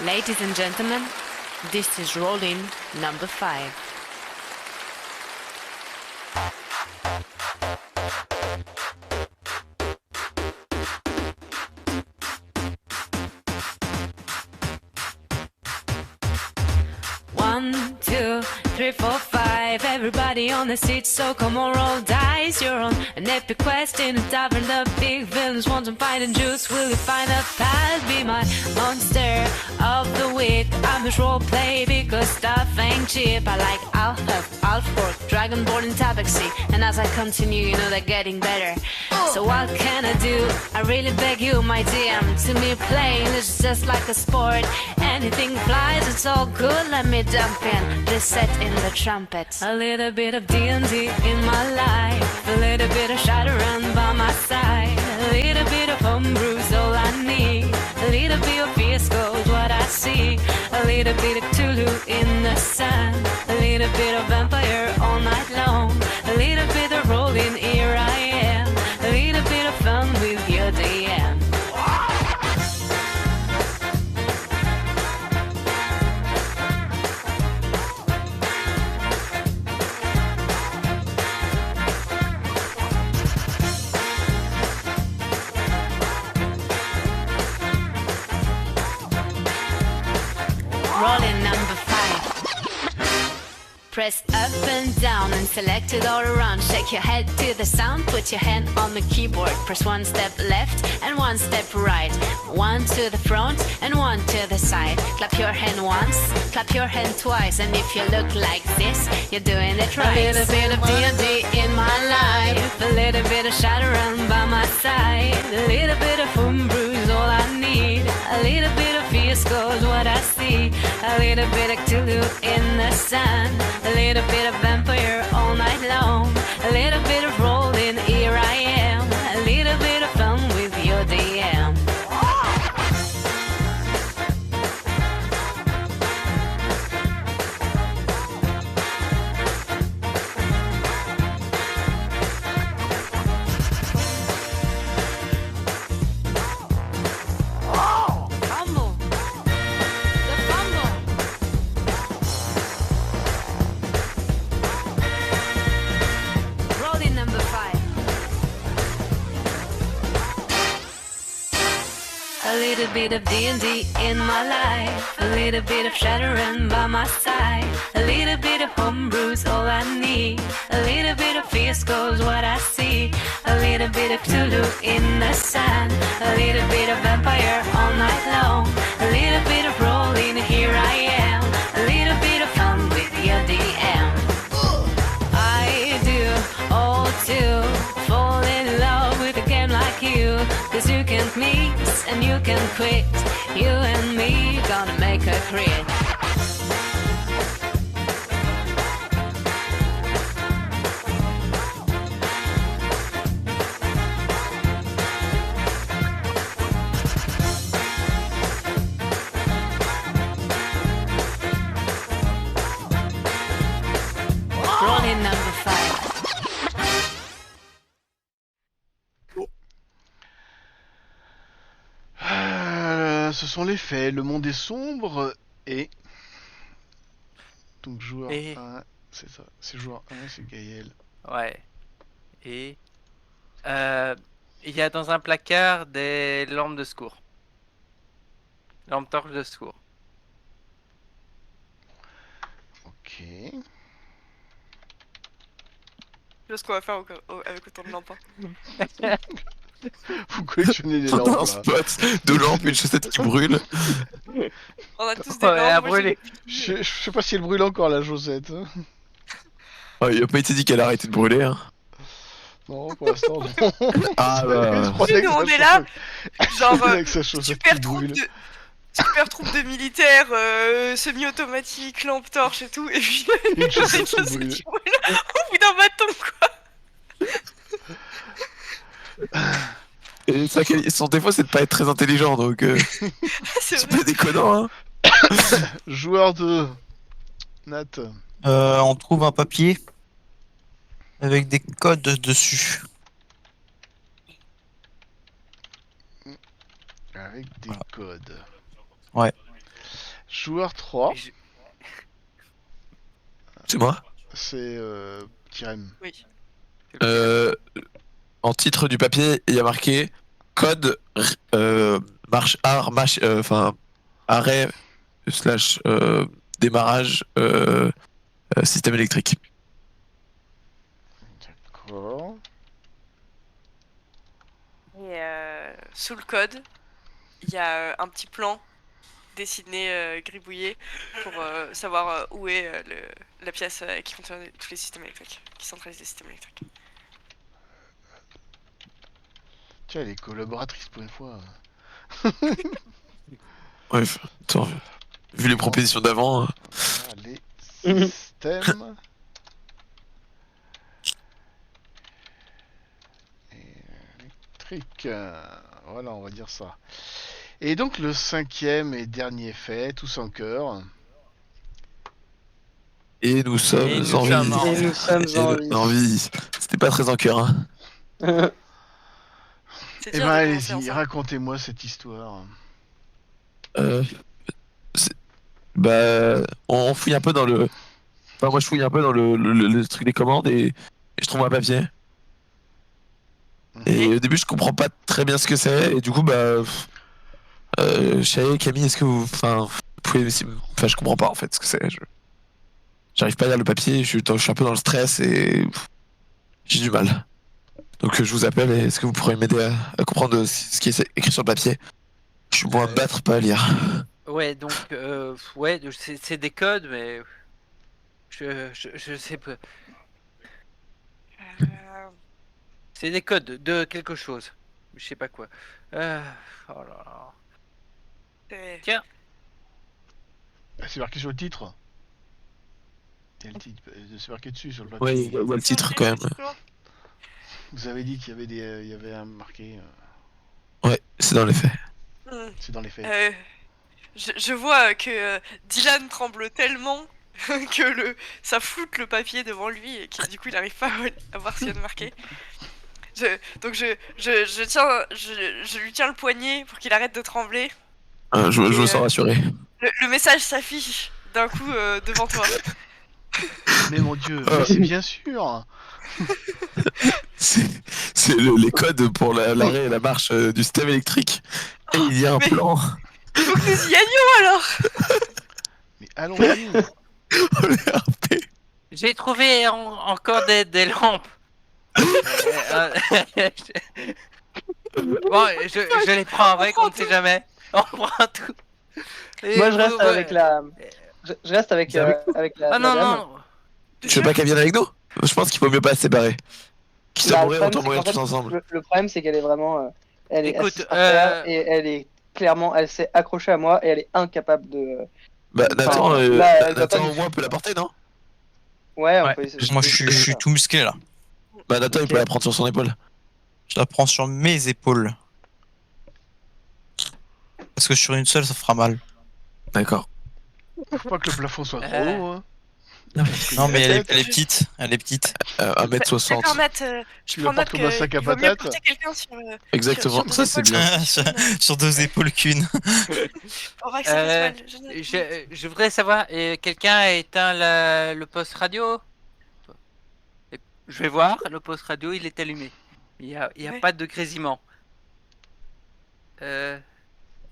Ladies and gentlemen, this is rolling number 5. One, two, three, four, five. Everybody on the seat, so come on, roll dice. You're on an epic quest in a tavern. The big villains want some fight and juice. Will you find a path? Be my monster of the week. I'm his role play because stuff ain't cheap. I like Alfborg, Dragonborn and Tabaxi. And as I continue, you know they're getting better. So what can I do? I really beg you, my DM. To me, playing is just like a sport. Anything flies, it's all good. Let me jump in, just set in the trumpet. A little bit of D&D in my life, a little bit of Shadowrun by my side, a little bit of homebrew's all I need, a little bit of Fiasco's what I see, a little bit of Tulu in the sun, a little bit of vampire all night long, a little bit of rolling, here I am, a little bit of fun with your DM. Rolling number 5. Press up and down and select it all around. Shake your head to the sound, put your hand on the keyboard. Press one step left and one step right. One to the front and one to the side. Clap your hand once, clap your hand twice. And if you look like this, you're doing it right. A little bit of D&D in my life, a little bit of Shadowrun by my side, a little bit of homebrew's all I need, a little bit of Fiasco's what I see, a little bit of Tulu in the sun, a little bit of vampire all night long, a little bit of rolling, here I am, a little bit of fun with your DM. Fumble. The fumble. Rolling number 5. A little bit of D&D in my life, a little bit of Shadowrun by my side, a little bit of homebrew's all I need, a little bit of Fiasco's what I see, a little bit of Tulu in the sun, a little bit of vampire all night long, a little bit of rolling, here I am, a little bit of fun with your DM. I do all to fall in love with a game like you, cause you can't mix and you can quit, you and me gonna make a crit. Rolling number 5. Ce sont les faits. Le monde est sombre et. Donc, joueur Et- 1, c'est ça. C'est joueur 1, c'est Gaël. Ouais. Et il y a dans un placard des lampes de secours. Lampes torches de secours. Ok. Je sais ce qu'on va faire avec autant de lampes. Hein. Vous collectionnez les Un lampes là. spot, deux lampes, une chaussette qui brûle. On a tous des Ouais, à lampes. moi, brûler. Je sais pas si elle brûle encore la chaussette. Hein. Oh, il a pas été dit qu'elle a arrêté de brûler. Hein. Non, pour l'instant, non. Ah bah. Je croyais que Nous, sa on est là, chaussette- genre, je croyais que sa chaussette super qui troupe brûle. de... Super troupe de militaires, semi-automatique, lampe torche et tout, et puis Une une chaussette qui chaussette brûle. qui brûle au bout d'un bâton, quoi. Et ça, son défaut, c'est de pas être très intelligent, donc C'est c'est vrai. pas déconnant. Hein. Joueur 2. Nat. On trouve un papier avec des codes dessus. Avec des codes. Ouais. Joueur 3, Et je- C'est moi. c'est Tirem. Oui. En titre du papier, il y a marqué code enfin arrêt slash démarrage système électrique. D'accord. Et sous le code, il y a un petit plan dessiné, gribouillé, pour savoir où est la pièce qui contient tous les systèmes électriques, qui centralise les systèmes électriques. Tiens, elle est collaboratrice pour une fois. Bref, attends, vu les propositions d'avant, Voilà, les systèmes. Électriques. Voilà, on va dire ça. Et donc le cinquième et dernier fait, tous en cœur. et nous sommes Et nous en sommes vie. en- Et nous sommes en vie. En vie. C'était pas très en cœur. Hein. C'est Eh dur ben de commencer allez-y, ensemble. racontez-moi cette histoire. Euh, on fouille un peu dans le. Enfin, moi, je fouille un peu dans le truc des commandes et je trouve un papier. Et au début, je comprends pas très bien ce que c'est. Et du coup, Chay, Camille, est-ce que vous pouvez. Enfin, je comprends pas en fait ce que c'est. J'arrive pas à lire le papier. Je suis un peu dans le stress et j'ai du mal. Donc, je vous appelle. Et est-ce que vous pourrez m'aider à comprendre ce qui est écrit sur le papier? Je suis bon à me battre, pas à lire. Ouais, donc, ouais, c'est des codes, mais je sais pas. Euh, C'est des codes de quelque chose. Je sais pas quoi. Oh là là. c'est- Tiens, C'est marqué sur le titre. Il y a le titre, c'est marqué dessus sur le papier. Ouais, il y a le titre quand même. Vous avez dit qu'il y avait il y avait un marqué. Ouais, c'est dans les faits. Hmm. C'est dans les faits. Je vois que Dylan tremble tellement que ça floute le papier devant lui et que du coup il n'arrive pas à voir ce qu'il y a de marqué. Donc je lui tiens le poignet pour qu'il arrête de trembler. Je me sens rassuré. Le message s'affiche d'un coup devant toi. Mais mon dieu, mais c'est bien sûr. C'est les codes pour l'arrêt et la marche du système électrique. Et il y a un mais- plan. Il faut que nous y allions alors. Mais allons-y. j'ai trouvé encore des lampes. Bon, je les prends avec, on ne sait jamais. On prend tout. Et Moi, je reste vous- avec la. Je reste avec, Vous avez- avec la. Ah non, la dame. non. Tu veux pas qu'elle vienne avec nous? Je pense qu'il vaut mieux pas se séparer. Quitte à Bah, mourir, le autant problème, mourir c'est qu'en tous fait, ensemble. le problème, c'est qu'elle est vraiment. Elle est Écoute, assise par terre et elle est clairement. Elle s'est accrochée à moi et elle est incapable de. Bah, Nathan, Enfin, là, elle doit pas Nathan nous- au moins peut la porter, non? Ouais, on Ouais. peut essayer. Moi, je suis tout musclé là. Bah, Nathan, il Ok. peut la prendre sur son épaule. Je la prends sur mes épaules. Parce que sur une seule, ça fera mal. D'accord. Faut pas que le plafond soit trop haut. Hein. Non, mais La tête. elle est petite. Elle est petite. 1m60. D'accord, Nat, je Tu prends la note portes comme un que sac à il vaut mieux patates. porter quelqu'un sur. Exactement, sur ça c'est épaules. bien. Sur deux épaules qu'une. On va que ça fasse mal. Je voudrais savoir, quelqu'un a éteint le poste radio? Je vais voir, le poste radio il est allumé. Il y a Ouais. pas de grésillement. Ça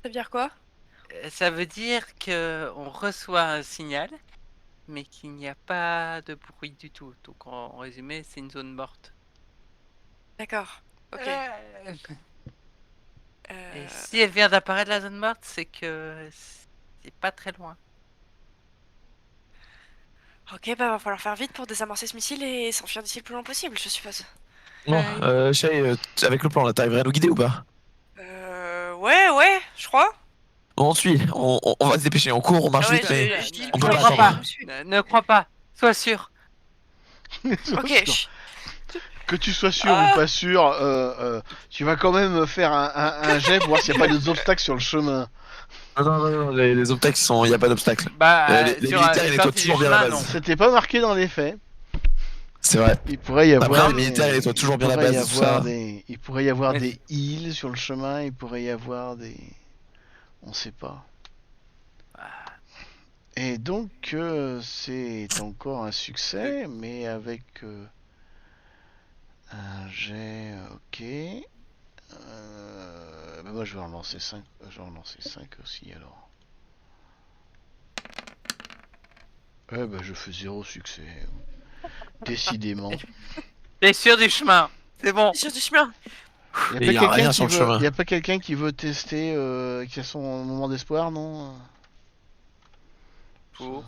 veut dire quoi? Ça veut dire que on reçoit un signal, mais qu'il n'y a pas de bruit du tout. Donc en résumé, c'est une zone morte. D'accord. Ok. Et si elle vient d'apparaître la zone morte, c'est que c'est pas très loin. Ok, bah va falloir faire vite pour désamorcer ce missile et s'enfuir d'ici le plus loin possible, je suppose. Bon, Shay, avec le plan là, t'arriverais à nous guider ou pas? Ouais, je crois. On suit, on va se dépêcher, on court, on marche Ah ouais, vite, mais je dis on le peut plan, pas crois je pas. attendre. suis. Ne crois pas, sois sûr. Sois Ok, sûr. Que tu sois sûr Ah. ou pas sûr, tu vas quand même faire un jet pour voir s'il n'y a pas d'autres obstacles sur le chemin. Non, les obstacles, il n'y a pas d'obstacles. Bah, Les sur militaires, une ils nettoient partie toujours du bien la chemin, base. non. C'était pas marqué dans les faits. C'est vrai. Il pourrait y avoir. Après, les des- militaires, ils nettoient toujours bien la il pourrait y base, tout avoir ça. Il pourrait y avoir Mais- des îles sur le chemin, il pourrait y avoir des. On sait pas. Et donc, c'est encore un succès, mais avec un jet, ok. Bah moi, je vais en lancer 5. Je vais en lancer 5 aussi, alors. Bah, je fais 0 succès. Décidément. T'es sûr du chemin. C'est bon. Sur du chemin. Et y a rien sur le chemin. Y a pas quelqu'un qui veut tester, qui a son moment d'espoir, non? Pour.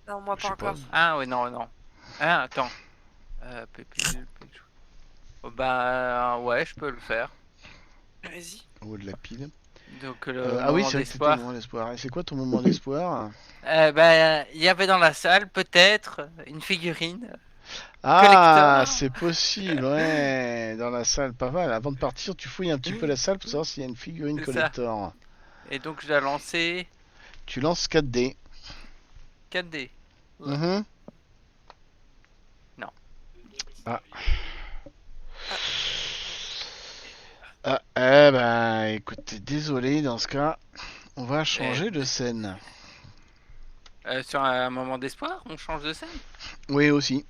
Non, moi Je pas sais pas. encore. Ah oui, non, non. Ah, attends. Pépé- Oh, bah ouais, je peux le faire. Vas-y. Au haut de la pile. Donc le Ah oui, moment c'est vrai que c'était d'espoir. ton moment d'espoir. Et c'est quoi ton moment d'espoir? Bah, il y avait dans la salle peut-être une figurine. Ah, Collector. c'est possible, ouais. Dans la salle, pas mal. Avant de partir, tu fouilles un petit peu la salle pour savoir s'il y a une figurine C'est ça. collector. Et donc je dois lancer Tu lances 4 dés. 4D. Mhm. Non. Ah. Ah, eh ben, écoutez, désolé, dans ce cas, on va changer de scène. Sur un moment d'espoir, on change de scène. Oui, aussi.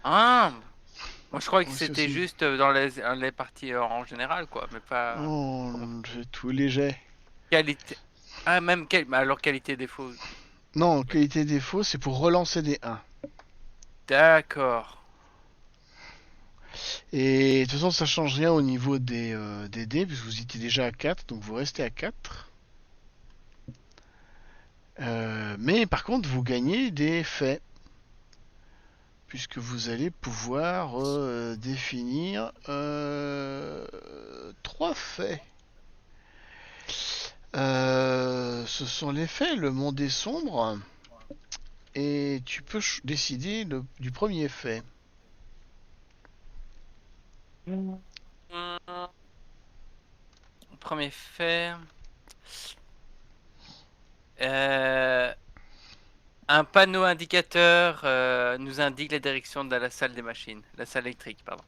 Ah, moi je croyais que Aussi, c'était aussi. juste dans les parties en général, quoi, mais pas Oh, j'ai tous les jets. qualité. Ah, même alors qualité défaut. Non, qualité défaut, c'est pour relancer des 1. D'accord. Et de toute façon, ça change rien au niveau des dés, puisque vous étiez déjà à 4, donc vous restez à 4. Mais par contre, vous gagnez des faits. Puisque vous allez pouvoir définir 3 faits. Ce sont les faits, le monde est sombre. Et tu peux décider du premier fait. Premier fait. Euh, Un panneau indicateur nous indique la direction de la salle des machines, la salle électrique, pardon.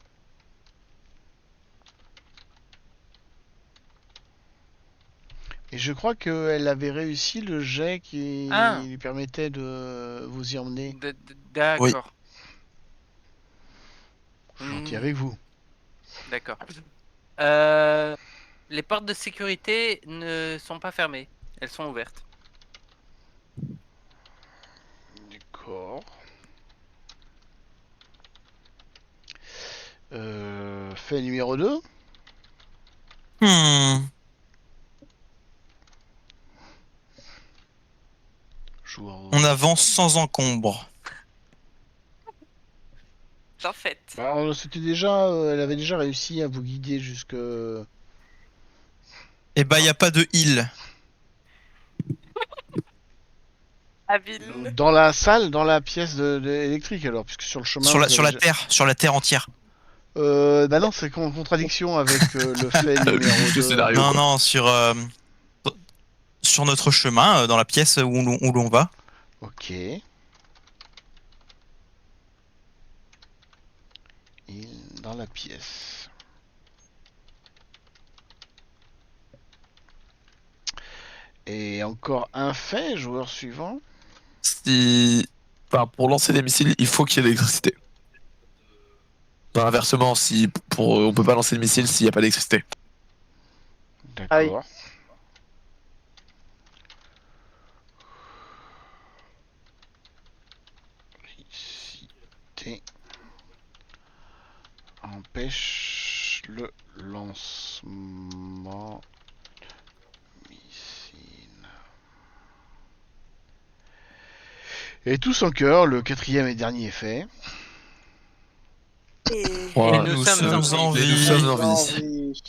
Et je crois qu'elle avait réussi le jet qui Ah. lui permettait de vous y emmener. D'accord. Gentil avec vous. D'accord. Les portes de sécurité ne sont pas fermées, elles sont ouvertes. D'accord. Fait numéro 2. On avance sans encombre. En fait. Bah, c'était déjà, elle avait déjà réussi à vous guider jusque. Eh bah, y a pas de heal. Habile. Dans la salle, dans la pièce électrique alors, puisque sur le chemin. Sur vous avez sur la terre entière. Bah non, c'est en contradiction avec le fait numéro juste le 2. scénario. Non, quoi. non, sur notre chemin, dans la pièce où l'on va. Ok. Dans la pièce. Et encore un fait, joueur suivant. Enfin, pour lancer des missiles, il faut qu'il y ait de l'électricité. Enfin, inversement, on peut pas lancer de missiles s'il n'y a pas d'électricité. D'accord. Électricité empêche le lancement missile. Et tous en cœur, le 4e et dernier fait. Et... Ouais, Nous sommes en Et nous vie. sommes en vie.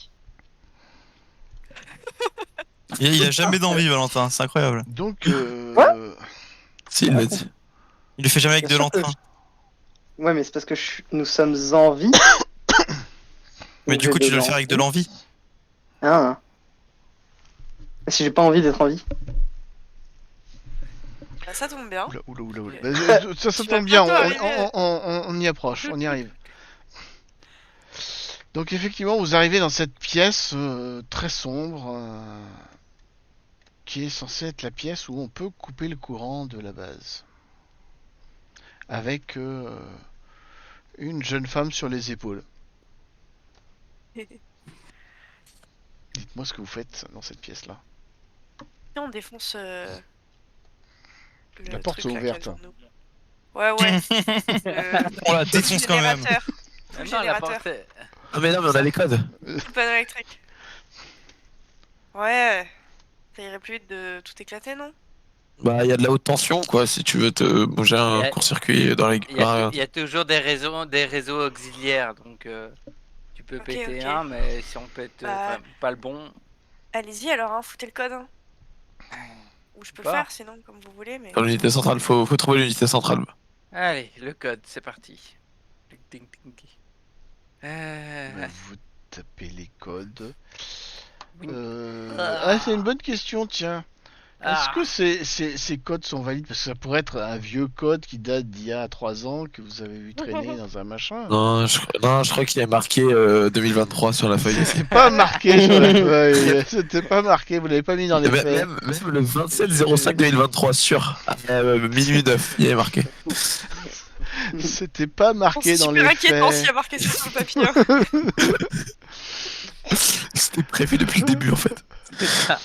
Il a jamais d'envie, Valentin, c'est incroyable. Donc, Si, il l'a dit. Il le fait jamais avec Bien de sûr que l'entrain. Ouais, mais c'est parce que nous sommes en vie. Mais Donc du coup, j'ai tu dois le faire avec de l'envie. Ah. Si j'ai pas envie d'être en vie. Bah, ça tombe bien. oula. Ouais. Bah, ça Tu vas tombe bien, bientôt arriver. on y approche, on y arrive. Donc effectivement, vous arrivez dans cette pièce très sombre. qui est censée être la pièce où on peut couper le courant de la base. Avec une jeune femme sur les épaules. Dites-moi ce que vous faites dans cette pièce-là. On défonce le La porte truc, est là, ouverte. qu'il y a devant nous. Ouais, ouais. On la défonce quand même. Générateur. Ah Le non, la générateur. porte est- Ah, mais non, mais on a les codes. Panneau électrique. Ouais. Ça irait plus vite de tout éclater, non? Bah, il y a de la haute tension, quoi, si tu veux te bouger un Y a- court-circuit dans les. Il y a toujours des réseaux auxiliaires, donc tu peux Ok, péter ok. un, mais si on pète Bah. pas le bon, Allez-y alors, hein, foutez le code. Hein. Ou je peux le Bah. faire sinon, comme vous voulez, mais. Dans l'unité centrale, faut trouver l'unité centrale. allez, le code, c'est parti. Ting, ting, ting, ting. Vous tapez les codes. Oui. Ah, c'est une bonne question, tiens. Est-ce Ah. que ces codes sont valides? Parce que ça pourrait être un vieux code qui date d'il y a 3 ans que vous avez vu traîner dans un machin. Non, je crois qu'il est marqué 2023 sur la feuille. C'était pas marqué sur la feuille. C'était pas marqué, vous l'avez pas mis dans les faits. Même le 27-05-2023 sur minuit 9, il est marqué. C'était pas marqué C'est dans les super inquiétant faits. s'il y a marqué ça sur le papier. Hein. C'était prévu depuis le début en fait. C'est ça.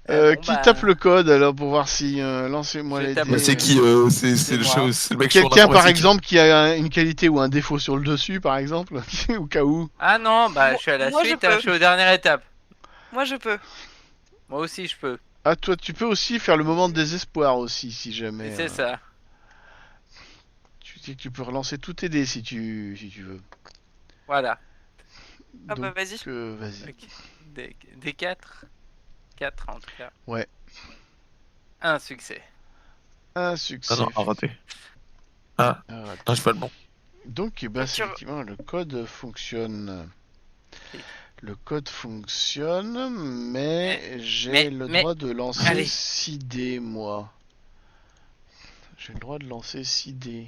Qui tape le code alors pour voir si lancez-moi Je les tape dés. Bah, c'est qui C'est le, moi. c'est le mec chaud en Quelqu'un par informatique. exemple qui a une qualité ou un défaut sur le dessus par exemple, au cas où. Ah non, bah je suis à la Moi, je suite, peux. hein, je suis aux dernières étapes. Moi je peux. Moi aussi, je peux. Ah toi tu peux aussi faire le moment de désespoir aussi si jamais. C'est ça. Tu sais que tu peux relancer tous tes dés si tu veux. Voilà. Ah bah, Donc, vas-y. vas-y. Ok. Des 4. 4 en tout cas. Ouais. Un succès. Un succès. Ah non, à rater. Ah, Ah, ouais. non, je pas le bon. Donc bah, Et tu- effectivement le code fonctionne. Le code fonctionne, mais j'ai le droit de lancer Allez. 6 dés moi. J'ai le droit de lancer 6 dés.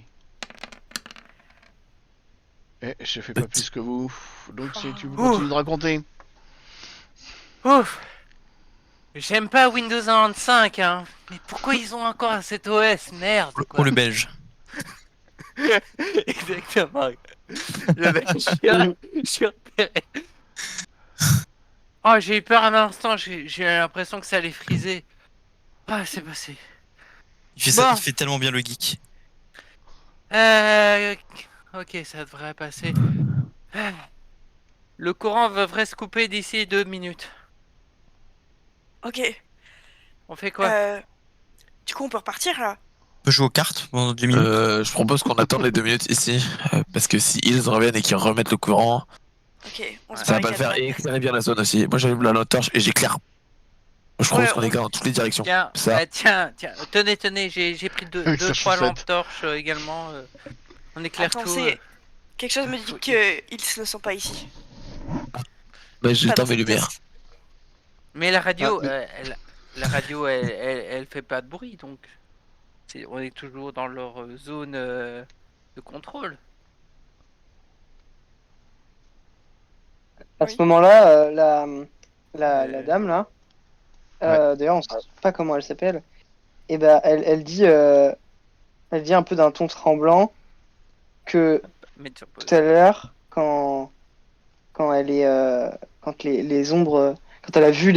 Eh, je fais pas plus que vous. Donc si tu continues de raconter. Ouf. J'aime pas Windows 95, hein. Mais pourquoi ils ont encore cet OS? Merde, Pour quoi. le belge. Exactement. Le mec, je suis repéré. Oh, j'ai eu peur un instant, j'ai eu l'impression que ça allait friser. Ah, c'est passé. Il fait, ça, Bon. il fait tellement bien le geek. Ok, ça devrait passer. Le courant devrait se couper d'ici 2 minutes. Ok. On fait quoi? Du coup on peut repartir là. On peut jouer aux cartes pendant 2 minutes. Je propose qu'on attende les 2 minutes ici. Parce que si ils reviennent et qu'ils remettent le courant, Ok, on se ça va pas le barricade faire. dans la Et pièce. éclairer bien la zone aussi. Moi j'allume la lampe torche et j'éclaire. Je propose Ouais, qu'on éclaire dans toutes les directions. Tiens, Ça. tiens, tenez, j'ai pris Avec sa 2-3 chaussette. lampes torches également. On éclaire Attends, tout. c'est. Quelque chose me dit qu'ils ne sont pas ici. Bah, j'ai Pas le dans mes cette lumières. pièce. Mais la radio, Ah, la radio, elle fait pas de bruit, donc on est toujours dans leur zone de contrôle. À Oui. ce moment-là, la dame là, Ouais. d'ailleurs on sait pas comment elle s'appelle, et ben elle dit un peu d'un ton tremblant que Mais sur pause. tout à l'heure quand elle est quand les ombres quand elle a vu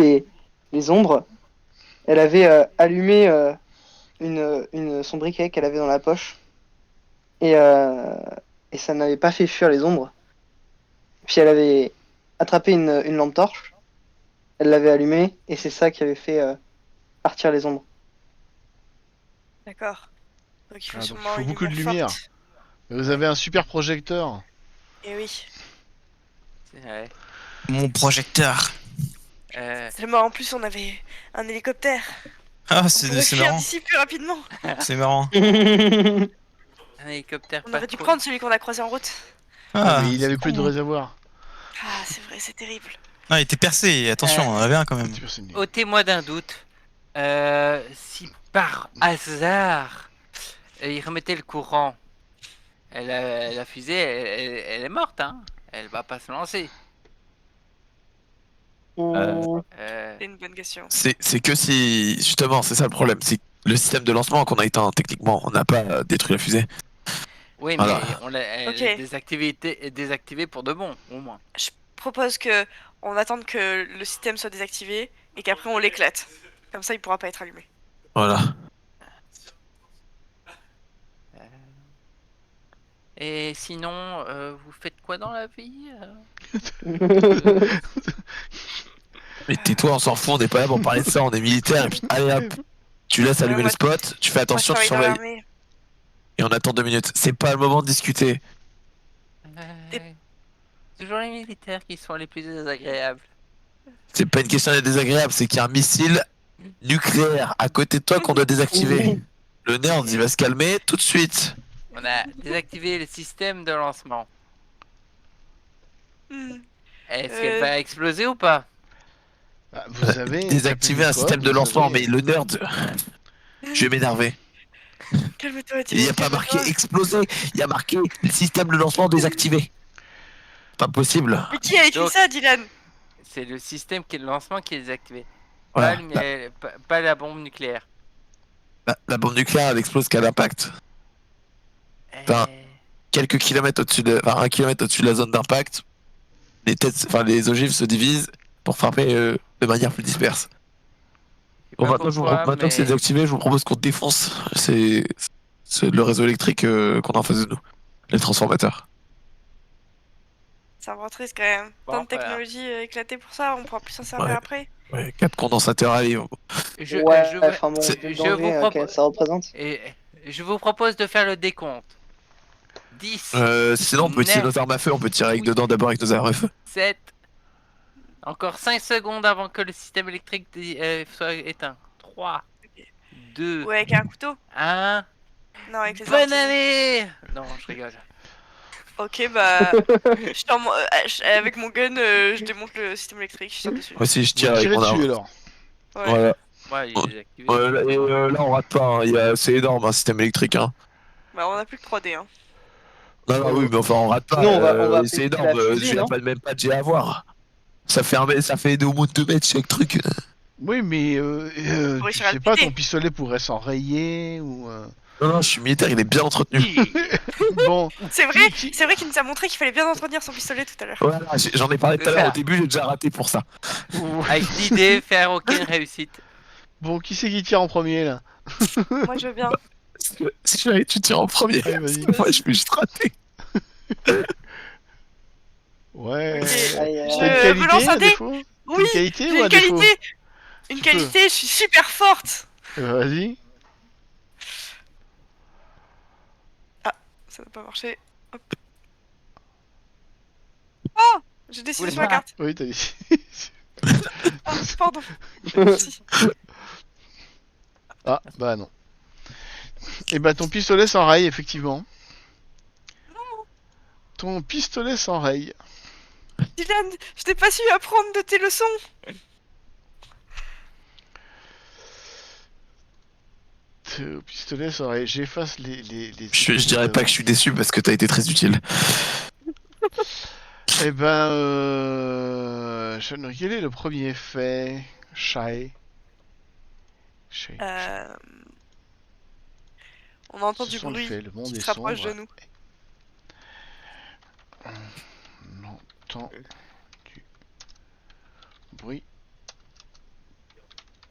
les ombres, elle avait allumé son briquet qu'elle avait dans la poche et ça n'avait pas fait fuir les ombres. Puis elle avait attrapé une lampe torche, elle l'avait allumée et c'est ça qui avait fait partir les ombres. D'accord. Donc il faut Ah, donc sûrement il faut une beaucoup de lumière lumière. forte. Vous avez un super projecteur. Et oui. Ouais. Mon projecteur. Seulement En plus on avait un hélicoptère. Ah, On c'est pourrait fuir marrant. d'ici plus rapidement. C'est marrant. Un hélicoptère On pas aurait dû trop- prendre celui qu'on a croisé en route. Ah, Ah, mais il avait c'est plus de con. réservoir. Ah c'est vrai, c'est terrible. Ah, il était percé. Attention, on en avait un quand même. C'est personne. Ôtez-moi d'un doute. Si par hasard il remettait le courant, la fusée, elle est morte, hein. Elle va pas se lancer. Euh, C'est une bonne question. C'est que si. Justement, c'est ça le problème. C'est le système de lancement qu'on a éteint techniquement. On n'a pas détruit la fusée. Oui, Voilà. mais on l'a elle Ok. est désactivée pour de bon, au moins. Je propose que on attende que le système soit désactivé et qu'après on l'éclate. Comme ça, il pourra pas être allumé. Voilà. Et sinon, vous faites quoi dans la vie Mais tais-toi, on s'en fout, on n'est pas là pour parler de ça, on est militaire. Et puis, allez hop, tu laisses allumer moi, le spot, tu fais Moi, je attention, tu travaille dans surveilles. l'armée. Et on attend 2 minutes. C'est pas le moment de discuter. Toujours les militaires qui sont les plus désagréables. C'est pas une question d'être désagréable, c'est qu'il y a un missile nucléaire à côté de toi qu'on doit désactiver. Le nerd, il va se calmer tout de suite. On a désactivé le système de lancement. Hmm. Est-ce qu'elle va exploser ou pas? Bah, vous avez Désactiver un tapé du système code, de vous lancement, avez- mais le nerd. Je vais m'énerver. Calme-toi, Il n'y a pas marqué exploser, il y a marqué système de lancement désactivé. Pas possible. Mais qui a écrit Donc- ça, Dylan? C'est le système qui est le lancement qui est désactivé. Voilà. Pas la bombe nucléaire. La bombe nucléaire, elle explose qu'à l'impact. Enfin, quelques kilomètres au-dessus de, enfin, 1 kilomètre au-dessus de la zone d'impact, les ogives se divisent pour frapper de manière plus disperse. Bon, maintenant, maintenant que c'est désactivé, je vous propose qu'on défonce c'est le réseau électrique qu'on a en face de nous, les transformateurs. C'est un peu triste quand même. Bon, Tant de voilà. technologie éclatée pour ça, on pourra plus s'en servir Ouais. après. Ouais, 4 condensateurs à livre. Ouais, vous- enfin bon, c'est- vu le je danger vous propose- que ça représente. et je vous propose de faire le décompte. 10, Sinon, on peut utiliser Neuf. nos armes à feu, on peut tirer avec Oui. dedans d'abord avec nos armes à feu. 7. Encore 5 secondes avant que le système électrique soit éteint. 3, 2, Ouais, avec un couteau? 1. Non, avec les Bonne armes, c'est année! Non, je rigole. mieux. Ok, bah. Avec mon gun, je démonte le système électrique, je tire dessus. Moi aussi, je Vous tire avec tirez mon arme. dessus alors. Ouais. Voilà. Ouais, il est désactivé. Ouais, là, on rate pas, hein. C'est énorme, un système électrique. Hein. Bah, on a plus que 3D, hein. Non, oui, mais enfin, on rate pas. Sinon, on va c'est péter énorme. la fusée, J'ai non pas même pas de jet à voir. Ça fait au moins 2 mètres chaque truc. Oui, mais Pour tu réussir à sais le pas, péter. ton pistolet pourrait s'enrayer ou. Non, je suis militaire, il est bien entretenu. Bon, C'est vrai, Qui- c'est vrai qu'il nous a montré qu'il fallait bien entretenir son pistolet tout à l'heure. Voilà, j'en ai parlé tout à l'heure. Ça. Au début, j'ai déjà raté pour ça. Avec l'idée, faire aucune réussite. bon, qui c'est qui tire en premier là? Moi, je veux bien. Si j'avais tu tires en premier, Allez, vas-y. moi je vais juste rater. Ouais. Ok. T'as Aïe, une aïe, Je aïe. qualité me lance un à dé. défaut? T'as Oui, une qualité j'ai ou un une défaut? qualité. Une Tu qualité, je suis super forte. Vas-y. Ça n'a pas marché. Hop. Oh, j'ai décidé Oula. sur la carte. Oui, t'as dit. Ah, pardon. Merci. Ah, bah non. Et bah ton pistolet s'enraye, effectivement. Ton pistolet s'enraye. Dylan, je n'ai pas su apprendre de tes leçons. Ton pistolet s'enraye. J'efface les Je dirais pas que je suis déçu parce que t'as été très utile. Eh ben, quel est le premier fait? Shy. On entend Ce du sont les bruit faits, le monde qui est se rapproche sombre. de nous. On entend du bruit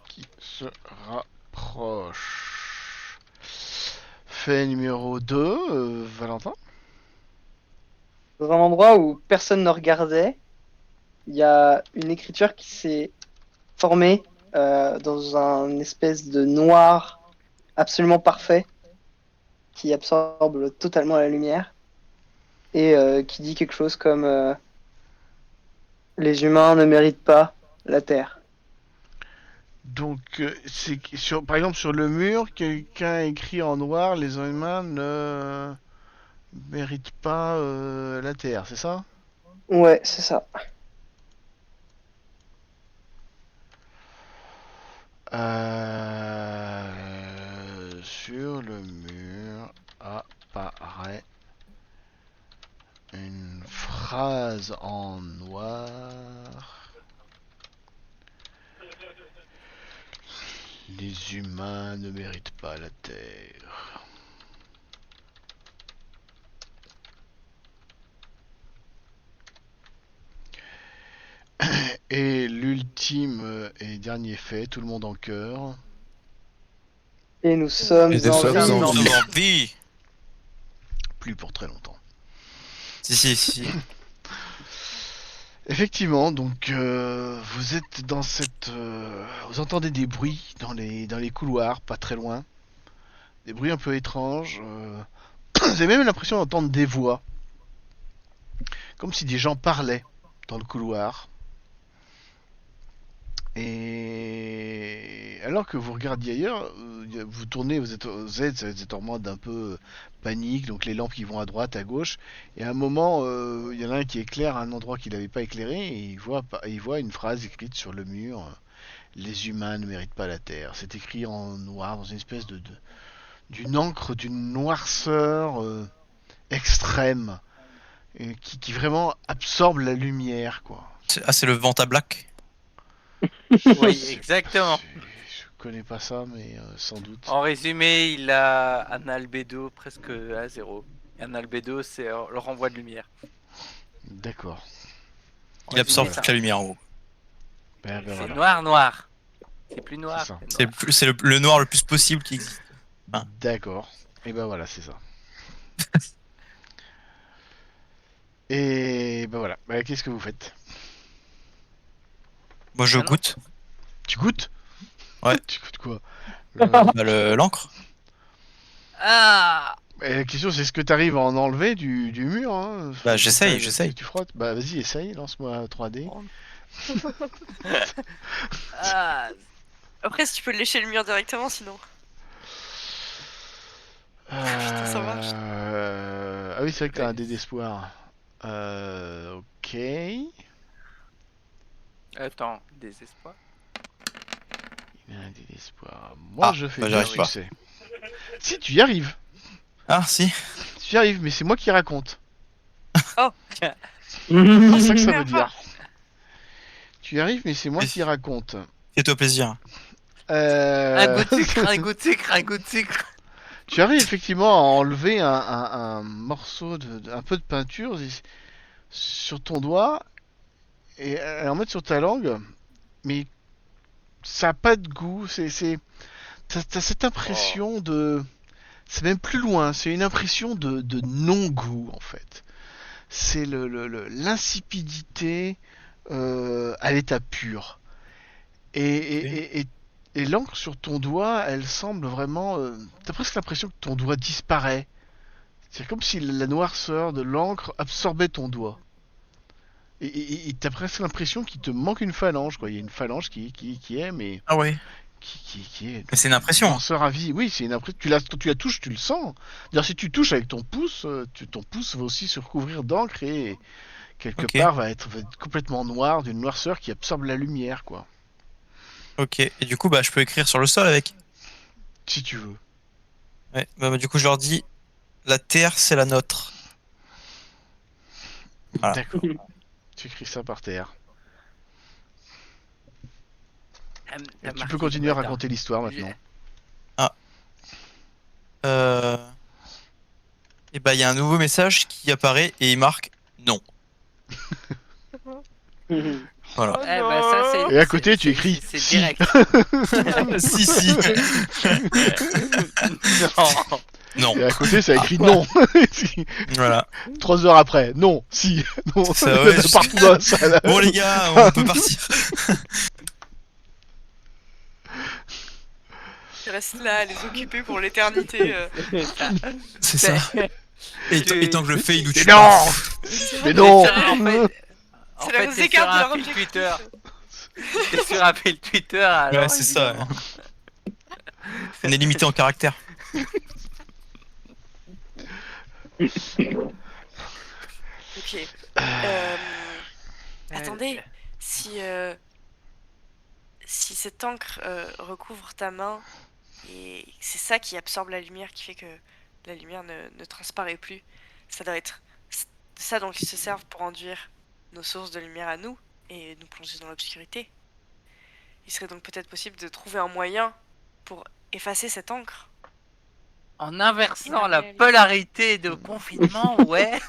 qui se rapproche. Fait numéro 2, Valentin. Dans un endroit où personne ne regardait, il y a une écriture qui s'est formée dans un espèce de noir absolument parfait qui absorbe totalement la lumière et qui dit quelque chose comme les humains ne méritent pas la Terre. Donc, par exemple sur le mur, quelqu'un a écrit en noir les humains ne méritent pas la Terre, c'est ça? Ouais, c'est ça. Sur le mur apparaît une phrase en noir Les humains ne méritent pas la Terre. Et l'ultime et dernier fait, tout le monde en cœur. Et nous sommes Et nous en sommes vie. en vie. Plus pour très longtemps. Si. Effectivement, donc vous êtes dans cette... vous entendez des bruits dans les couloirs, pas très loin. Des bruits un peu étranges. Vous avez même l'impression d'entendre des voix. Comme si des gens parlaient dans le couloir. Et alors que vous regardiez ailleurs, vous tournez, vous êtes en mode un peu panique, donc les lampes qui vont à droite, à gauche, et à un moment, il y en a un qui éclaire à un endroit qu'il n'avait pas éclairé, et il voit une phrase écrite sur le mur, les humains ne méritent pas la Terre. C'est écrit en noir, dans une espèce d'une encre, d'une noirceur extrême, qui vraiment absorbe la lumière, quoi. C'est le Vanta Black. Oui, exactement. Je connais pas ça, mais sans doute. En résumé, il a un albédo presque à 0. Un albédo, c'est le renvoi de lumière. D'accord. En Il absorbe résumé, toute ça. la lumière en gros. Ben C'est voilà. noir. C'est plus noir. C'est ça. c'est C'est noir. c'est le noir le plus possible qui existe. D'accord. Et ben voilà, c'est ça. Et ben voilà. Ben, qu'est-ce que vous faites? Moi je Ah non. goûte Tu goûtes? Ouais. Tu goûtes quoi? l'encre. Ah La question, c'est ce que tu arrives à en enlever du mur, hein? Bah, Faut j'essaye, que j'essaye. Tu frottes. Bah vas-y, essaye, lance-moi 3D. Ah Après, si tu peux lécher le mur directement, sinon. Putain, ça marche. Ah oui, c'est vrai que t'as un dé d'espoir. Ok. Attends, désespoir. Il y a un dé d'espoir. Moi, Ah, je fais bah, deux j'arrive pas. succès. Si, tu y arrives. Ah si. Tu y arrives, mais c'est moi qui raconte. Oh. C'est ça que ça veut Merde. dire. Tu y arrives, mais c'est moi Oui. qui raconte. Fais-toi plaisir. Un goût de sucre, un goût de sucre, un goût de sucre. Tu arrives effectivement à enlever un morceau un peu de peinture sur ton doigt et à en mettre sur ta langue, mais ça a pas de goût. T'as cette impression de, c'est même plus loin. C'est une impression de non-goût en fait. C'est l'insipidité à l'état pur. Et l'encre sur ton doigt, elle semble vraiment. T'as presque l'impression que ton doigt disparaît. C'est comme si la noirceur de l'encre absorbait ton doigt. Et t'as presque l'impression qu'il te manque une phalange, quoi. Il y a une phalange qui est, mais Ah ouais. qui est. Mais c'est une impression. Noirceur à vie. Oui, c'est une impression. Quand tu la touches, tu le sens. D'ailleurs, si tu touches avec ton pouce, ton pouce va aussi se recouvrir d'encre et quelque Ok. part va être complètement noir, d'une noirceur qui absorbe la lumière, quoi. Ok. Et du coup bah je peux écrire sur le sol avec. Si tu veux. Ouais. Bah, du coup je leur dis la terre c'est la nôtre. Voilà. D'accord. Tu écris ça par terre. Tu peux continuer à raconter l'histoire maintenant. Et bah il y a un nouveau message qui apparaît et il marque non. Voilà. Eh ben ça c'est. Et à côté, tu écris C'est si. direct. si. Non. Non. Et à côté, ça écrit non. Voilà. 3 heures après, non, si, non. C'est ça, ouais, Partout dans la salle. Bon les gars, on peut partir. Je reste là à les occuper pour l'éternité. C'est ça. Et tant que je le fais, il nous Mais tue. non. Mais non. En C'est fait, la t'es écart sur de un leur fil objectif. Twitter. T'es sur un fil Twitter alors. Ouais, c'est ça. On est limité en caractère. Ok. Attendez, si cette encre recouvre ta main et c'est ça qui absorbe la lumière, qui fait que la lumière ne transparaît plus, ça doit être ça dont ils se servent pour enduire nos sources de lumière à nous et nous plonger dans l'obscurité. Il serait donc peut-être possible de trouver un moyen pour effacer cette encre. En inversant La la réalité. polarité de confinement, ouais.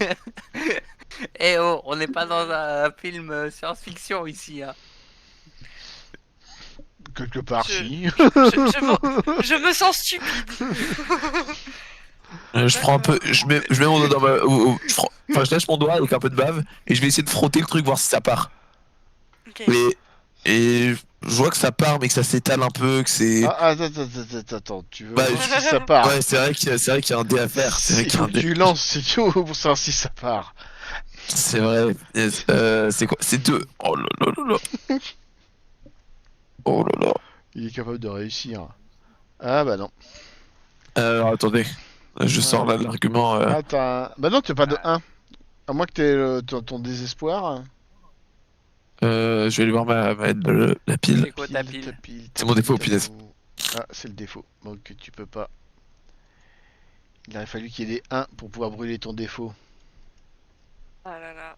Et oh, on n'est pas dans un film science-fiction ici. Hein. Quelque part, Je- si. Je me sens stupide. Je prends un peu, je mets mon doigt dans ma, enfin, je lâche mon doigt avec un peu de bave et je vais essayer de frotter le truc voir si ça part. Ok. Et je vois que ça part mais que ça s'étale un peu, que c'est. Ah, attends, tu veux Bah, voir si ça part. Ouais, c'est vrai qu'il y a un dé à faire. C'est vrai Il qu'il y a faut un que dé. tu lances, c'est tout pour savoir si ça part. C'est vrai. C'est quoi? C'est 2. Oh là là là là. Oh là là. Il est capable de réussir. Ah bah non. Alors attendez. Je sors là l'argument. Ah, bah non, t'as pas de 1. À moins que t'aies ton désespoir. Je vais aller voir la pile. C'est quoi ta pile? C'est mon défaut, punaise. Ah, c'est le défaut. Donc tu peux pas. Il aurait fallu qu'il y ait des 1 pour pouvoir brûler ton défaut. Ah là là.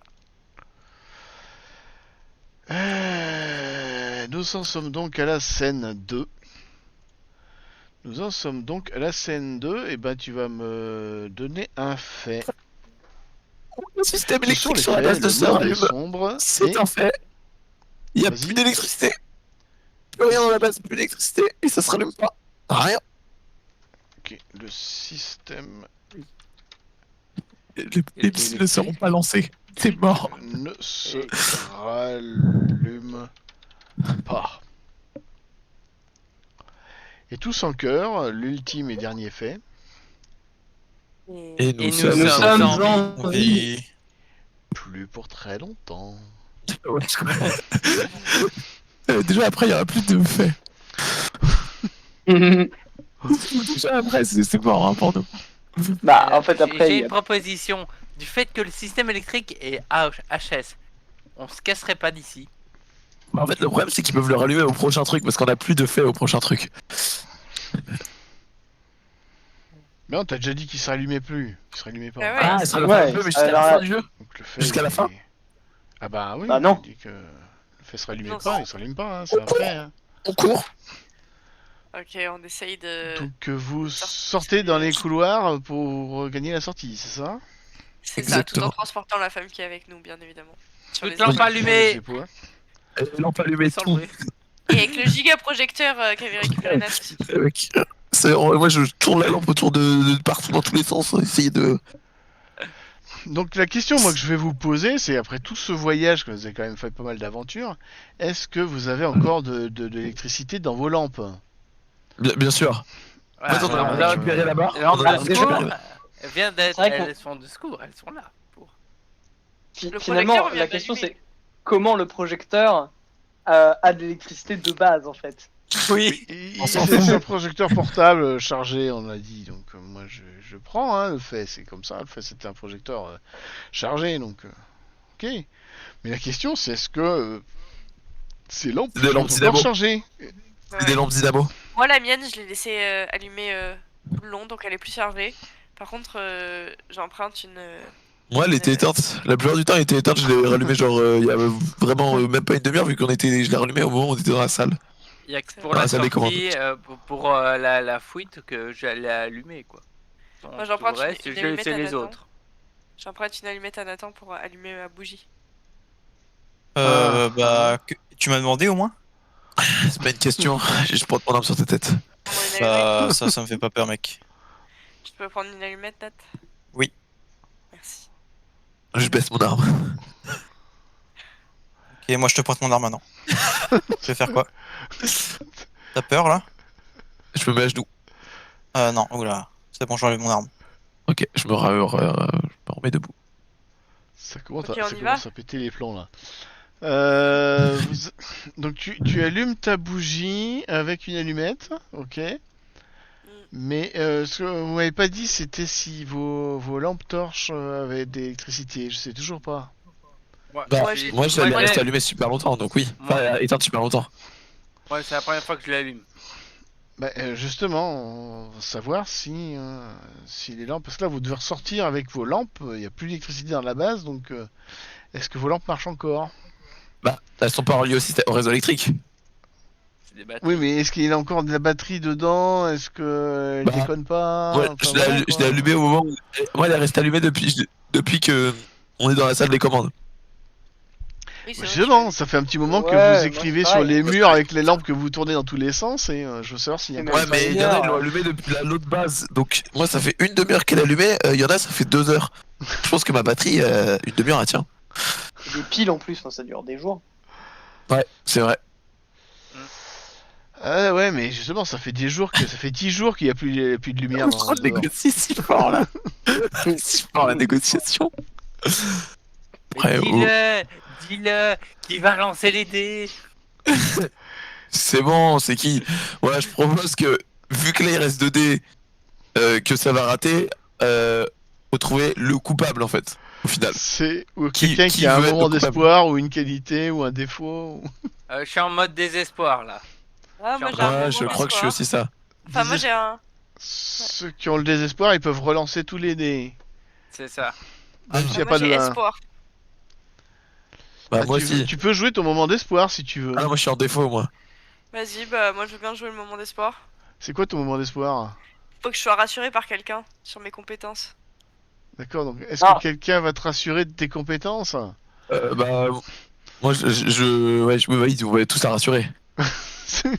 Nous en sommes donc à la scène 2. Nous en sommes donc à la scène 2. Et ben tu vas me donner un fait. Le système Ce sont électrique les sur la faits, base de le ce monde est rallume. sombre. C'est et- un fait. Il n'y a Vas-y. plus d'électricité. Plus rien dans la base, plus d'électricité. Et ça se rallume pas. Rien. Ok, le système Les missiles ne seront pas lancés. C'est mort. ne se rallume pas. Et tous en cœur, l'ultime et dernier fait. Et nous Nous sommes sommes en en vie. Plus pour très longtemps. Ouais, je crois. Déjà après, il y aura plus de faits. Déjà après, c'est mort hein, pour nous. Bah, en fait, J'ai après, il y une a- proposition. Du fait que le système électrique est HS, on se casserait pas d'ici. Bah, en fait, le problème, c'est qu'ils peuvent le rallumer au prochain truc parce qu'on a plus de faits au prochain truc. Mais non, t'as déjà dit qu'il se rallumait plus. Qu'il se rallumait pas. Ah ouais. ça sera Ouais, un peu, mais jusqu'à la alors, fin du jeu. Donc le fait, Jusqu'à la il fin est- Ah bah oui, Bah non. tu dis que le fait se rallumait Non, pas, c'est- il se rallume pas, hein, c'est un fait. Hein. On court. Ok, on essaye de. Donc vous sortez dans les couloirs pour gagner la sortie, c'est ça? C'est ça, tout en Exactement. transportant la femme qui est avec nous, bien évidemment. Sur Toute les lampe épaules. allumée. Les épaules. Lampe allumée, Sans tout. le bruit. Et avec le giga projecteur qu'avait récupéré Nat. Mec, moi, je tourne la lampe autour de partout dans tous les sens, essayer de. Donc la question moi que je vais vous poser, c'est après tout ce voyage, que vous avez quand même fait pas mal d'aventures, est-ce que vous avez encore de l'électricité dans vos lampes? Bien sûr. Voilà, Attends, on a voilà. récupéré là-bas. Les lampes On a de déjà- secours, elles viennent d'être. C'est vrai qu'on- Elles sont de secours, elles sont là. Pour... Le Finalement, projecteur vient la question d'allumer. c'est comment le projecteur a de l'électricité de base en fait. Oui. On s'en C'est fout. un projecteur portable chargé, on a dit, donc moi je prends hein, le fait, c'est comme ça, le fait c'était un projecteur chargé, donc ok. Mais la question c'est est-ce que ces lampes Des lampes sont dynamo. encore chargées? C'est des lampes dynamo. Moi, la mienne, je l'ai laissée allumée tout le long, donc elle est plus chargée. Par contre, j'emprunte une. Moi, elle était éteinte. La plupart du temps, elle était éteinte. Je l'ai rallumée genre il y a vraiment même pas une demi-heure vu qu'on était. Je l'ai rallumée au moment où on était dans la salle. Il y a que pour Ah, la ça les commande. sortie, pour la fuite que j'allais allumer quoi. Donc, Moi, j'emprunte tout le reste, une je allumette laissais à les Nathan. autres. J'emprunte une allumette à Nathan pour allumer ma bougie. Tu m'as demandé au moins? C'est pas une question. Je porte mon arme sur ta tête. Prendre une allumette. Ça me fait pas peur, mec. Je peux prendre une allumette, Nat? Oui. Merci. Je baisse mon arme. Ok, moi je te pointe mon arme maintenant. Tu veux faire quoi? T'as peur là? Je me mets à genoux. Non, oula. C'est bon, j'enlève mon arme. Ok, je me remets debout. Ça commence, Ok, à, on ça y commence va à péter les plombs là. Donc tu allumes ta bougie avec une allumette, ok. Mais ce que vous m'avez pas dit, c'était si vos lampes torches avaient de l'électricité. Je sais toujours pas. Moi, Bah, Ouais, moi, je moi, l'ai j'ai- resté allumé super longtemps, donc oui. Enfin, éteinte super longtemps. Ouais, c'est la première fois que je l'allume. Bah, justement, on va savoir si les lampes. Parce que là, vous devez ressortir avec vos lampes. Il n'y a plus d'électricité dans la base, donc est-ce que vos lampes marchent encore? Bah, elles sont pas reliées au réseau électrique. c'est des batteries. Oui, mais est-ce qu'il y a encore de la batterie dedans? Est-ce que elle Bah, déconne pas? Ouais, Enfin, je voilà, l'ai quoi. je l'ai allumé au moment où... Moi, elle est restée allumée depuis que on est dans la salle des commandes. Oui, c'est vrai, Justement, ça fait un petit moment que Ouais, vous moi, écrivez c'est sur pareil. les murs avec les lampes que vous tournez dans tous les sens et je veux savoir s'il y a Mais encore Ouais, même une pas mais une il y en a, heure, ils l'ont allumé depuis l'autre base. Donc, moi, ça fait une demi-heure qu'elle est allumée. Il y en a, ça fait 2 heures. Je pense que ma batterie, une demi-heure, elle tient. Des piles en plus, enfin, ça dure des jours. Ouais, c'est vrai. Ah ouais, mais justement, ça fait 10 jours qu'il y a plus de lumière On dans train de dehors. négocier si fort, là. Si fort, la négociation. Mais Ouais, dis-le, qui va lancer les dés. c'est bon, c'est qui? Ouais, je propose que, vu que là, il reste 2 dés, que ça va rater, faut trouver le coupable, en fait, au final. C'est ou Qui- quelqu'un qui qui a un veut être moment le coupable? d'espoir ou une qualité ou un défaut. Je suis en mode désespoir là. Ah, moi Ouais, j'ai un moment Ouais, je crois que je suis d'espoir. aussi ça. Enfin, moi j'ai un. Ceux qui ont le désespoir, ils peuvent relancer tous les dés. C'est ça. Même s'il n'y a Moi pas j'ai de 1. espoir. Bah, Ah, moi aussi. tu peux jouer ton moment d'espoir si tu veux. Ah, moi, je suis en défaut, moi. Vas-y, bah moi je veux bien jouer le moment d'espoir. C'est quoi ton moment d'espoir? Faut que je sois rassuré par quelqu'un sur mes compétences. D'accord, donc est-ce Ah. que quelqu'un va te rassurer de tes compétences? Bah, moi, ouais, je me valide, vous m'avez tous à rassurer.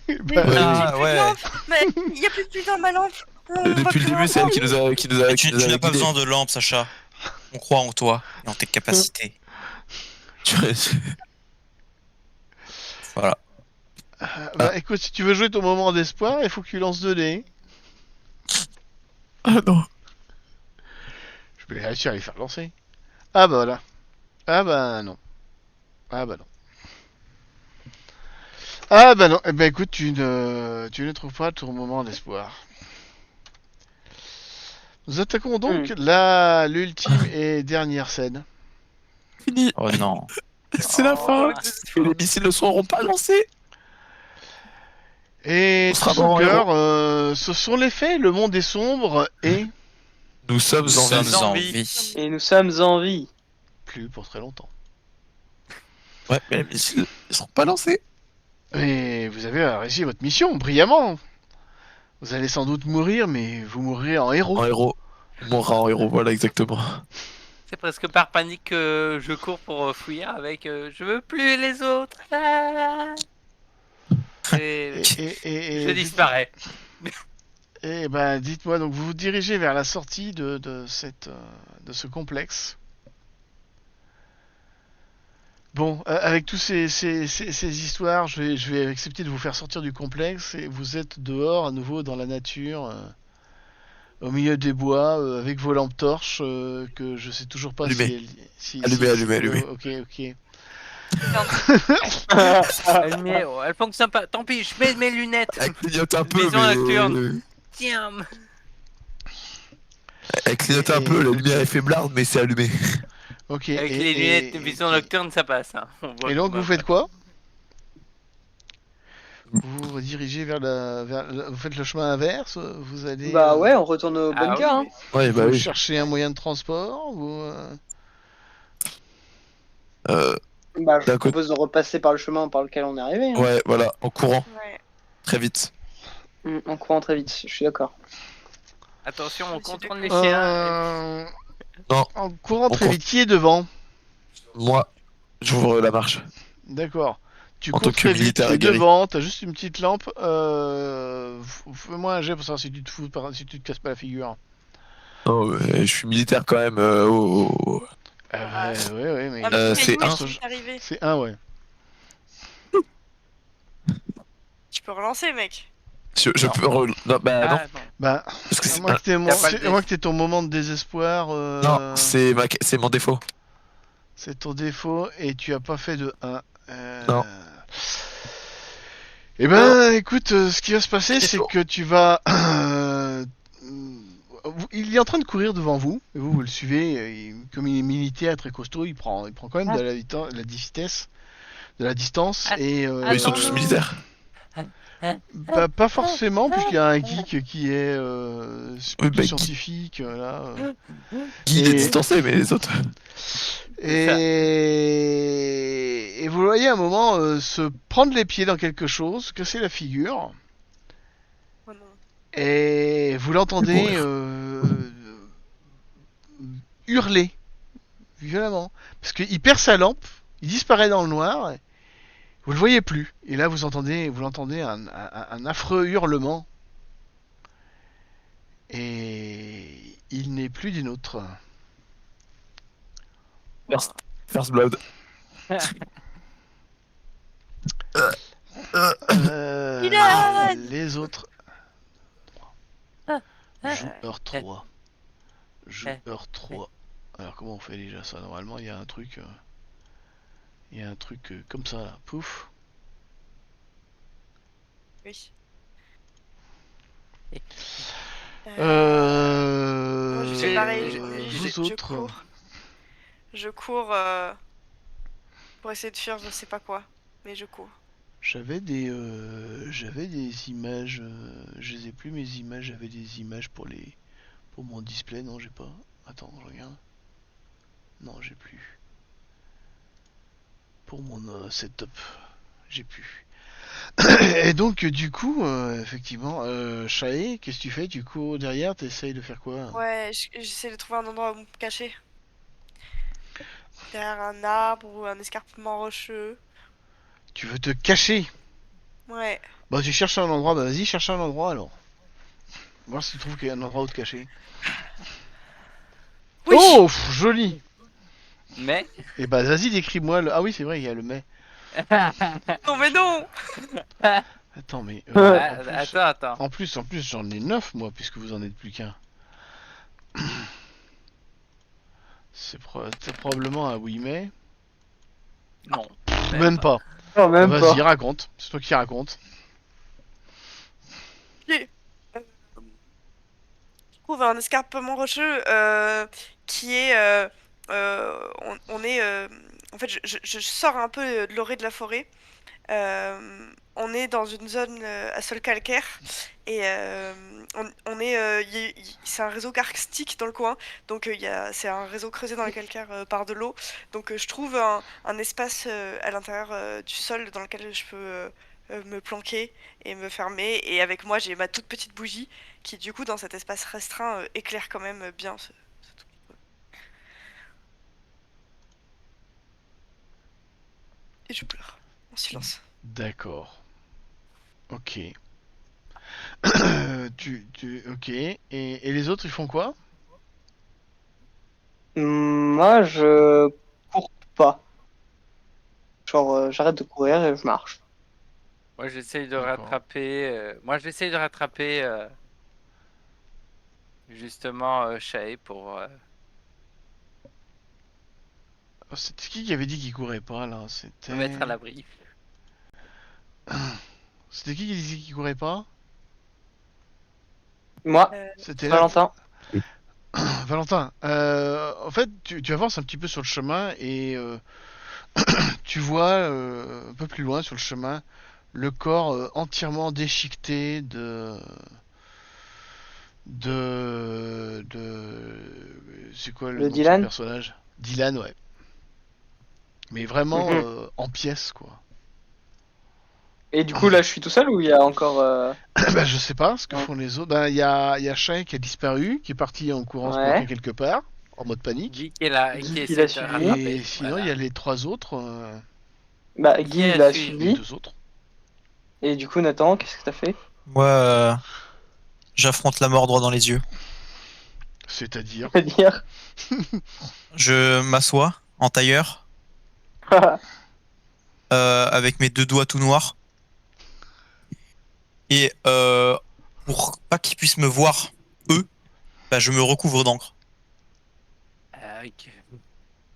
Mais Bah, Ouais, Ah, plus de ouais. lampe. Mais il y a plus de putain de ma lampe. On va Depuis le plus début, c'est elle qui nous a, Tu n'as pas besoin de lampe, Sacha. On croit en toi et en tes capacités. Voilà. Bah écoute, si tu veux jouer ton moment d'espoir, il faut que tu lances 2 dés. Ah non. Je vais réussir à les faire lancer. Ah bah voilà. Ah bah non. Ah bah non. Ah bah non. Eh ben écoute, tu ne trouves pas ton moment d'espoir. Nous attaquons donc l'ultime et dernière scène. Fini. Oh non. C'est la fin. Et les missiles ne seront pas lancés. Et On sera tout son bon, cœur, ce sont les faits, le monde est sombre et Nous sommes Nous en vie. sommes en vie. vie. Et nous sommes en vie. plus pour très longtemps. Ouais, mais les missiles ne seront pas lancés. Et vous avez réussi votre mission brillamment. Vous allez sans doute mourir, mais vous mourrez en héros. En héros. On mourra en héros, voilà exactement. C'est presque par panique que je cours pour fouiller avec je veux plus les autres. Ah. Et je disparais. Et ben, dites-moi, donc vous vous dirigez vers la sortie de ce complexe. Bon, avec tous ces histoires, je vais accepter de vous faire sortir du complexe et vous êtes dehors à nouveau dans la nature, au milieu des bois, avec vos lampes torches, que je sais toujours pas Allumez. si Allumez. Ok. Elle fonctionne pas. Tant pis, je mets mes lunettes. Elle clignote un peu, Vision mais... nocturne. Tiens. Elle clignote un peu, la lumière est faiblarde, mais c'est allumé. Ok. Avec les lunettes de vision nocturne, ça passe. Hein. On voit Et donc qu'on vous va- faites quoi? Vous vous dirigez vous faites le chemin inverse, vous allez Bah ouais, on retourne au Ah bunker. oui, Hein. Ouais, bah vous oui. cherchez un moyen de transport, Bah je D'accord. propose de repasser par le chemin par lequel on est arrivé. Hein. Ouais, voilà, en courant, Ouais. très vite. En courant très vite, je suis d'accord. Attention, on C'est contrôle du les coup- chiens. Non. En courant très court. vite, qui est devant? Moi, j'ouvre la marche. D'accord. Tu En cours tant que très vite, militaire t'es aguerri. devant, t'as juste une petite lampe. Fais-moi un jet pour savoir si tu te si tu te casses pas la figure. Non, je suis militaire quand même. Ouais, mais Ah, mais c'est quel un. mec qui est arrivé. c'est un, ouais. Tu peux relancer, mec. Je peux. Non, bah non, Ah, non. Bah, parce que à c'est. moins que t'aies T'as pas le à moins que t'aies ton moment de désespoir. Non, c'est mon défaut. C'est ton défaut et tu as pas fait de 1. Non. Eh ben, écoute, ce qui va se passer, C'est c'est chaud. que tu vas. Il est en train de courir devant vous, et vous le suivez. Comme il est militaire très costaud, il prend quand même de la vitesse, de la distance. Ah, Et Mais ils sont tous militaires. bah, pas forcément, puisqu'il y a un geek qui est Oui, bah, scientifique là. Guy il est Et- distancé, mais les autres. Et vous le voyez à un moment se prendre les pieds dans quelque chose, se casser la figure, Oh non. et vous l'entendez hurler violemment. Parce qu'il perd sa lampe, il disparaît dans le noir, et vous le voyez plus. Et là vous l'entendez un affreux hurlement. Et il n'est plus des nôtres. First Blood. Dylan Les autres. Joueur 3. Joueur 3. Alors comment on fait déjà ça? Normalement il y a un truc. Il y a un truc comme ça là. Pouf. Oui. Moi, je fais pareil. Vous Je autres. cours. Je cours pour essayer de fuir je sais pas quoi. Mais je cours. J'avais des images. Je les ai plus mes images. J'avais des images pour mon display. Non j'ai pas. Attends je regarde. Non j'ai plus. Pour mon setup. J'ai plus. Et donc du coup effectivement Shae, qu'est-ce que tu fais? Tu cours derrière, t'essayes de faire quoi? Ouais, j'essaie de trouver un endroit où me cacher. Derrière un arbre ou un escarpement rocheux. Tu veux te cacher? Ouais. Bah tu cherches un endroit, bah vas-y cherche un endroit alors. Voir si tu trouves qu'il y a un endroit où te cacher. Oui. Oh joli. Mais Et bah vas-y décris-moi le... Ah oui c'est vrai il y a le mais. Non mais non. Attends mais... attends. En plus j'en ai 9 moi puisque vous en êtes plus qu'un. C'est probablement un oui mais. Non. Même pas. Non, même Vas-y pas. raconte, c'est toi qui raconte. Je trouve un escarpement rocheux qui est... on est... en fait, je sors un peu de l'orée de la forêt. On est dans une zone à sol calcaire et on est... c'est un réseau karstique dans le coin. Donc c'est un réseau creusé dans le calcaire par de l'eau. Donc je trouve un espace à l'intérieur du sol dans lequel je peux me planquer et me fermer. Et avec moi, j'ai ma toute petite bougie qui, du coup, dans cet espace restreint, éclaire quand même bien ce tout. Et je pleure en silence. D'accord. Ok. Ok. Et les autres ils font quoi? Moi, je cours pas. Genre, j'arrête de courir et je marche. Moi j'essaye de D'accord. rattraper. Justement Shae pour. Oh, c'était qui avait dit qu'il courait pas là? Me C'était... mettre à l'abri. C'était qui disait qu'il courait pas? Moi, C'était là. Valentin. Valentin, en fait, tu avances un petit peu sur le chemin et tu vois un peu plus loin sur le chemin le corps entièrement déchiqueté c'est quoi le Le nom de son Dylan personnage? Dylan, ouais. Mais vraiment Mhm. en pièces, quoi. Et du coup, là, je suis tout seul ou il y a encore. Bah, je sais pas ce que Ouais. font les autres. Bah, y a Shai qui a disparu, qui est parti en courant se planquer Ouais. quelque part, en mode panique. Guy qui est là, Guy qui qui essaie l'a de suivi. rattraper. Et sinon, il Voilà. y a les trois autres, Bah, Qui Guy a l'a suivi les suivi. deux autres. Et du coup, Nathan, qu'est-ce que t'as fait? Moi, j'affronte la mort droit dans les yeux. C'est-à-dire. C'est-à-dire. Je m'assois en tailleur avec mes deux doigts tout noirs. Et pour pas qu'ils puissent me voir, eux, bah, je me recouvre d'encre. Avec,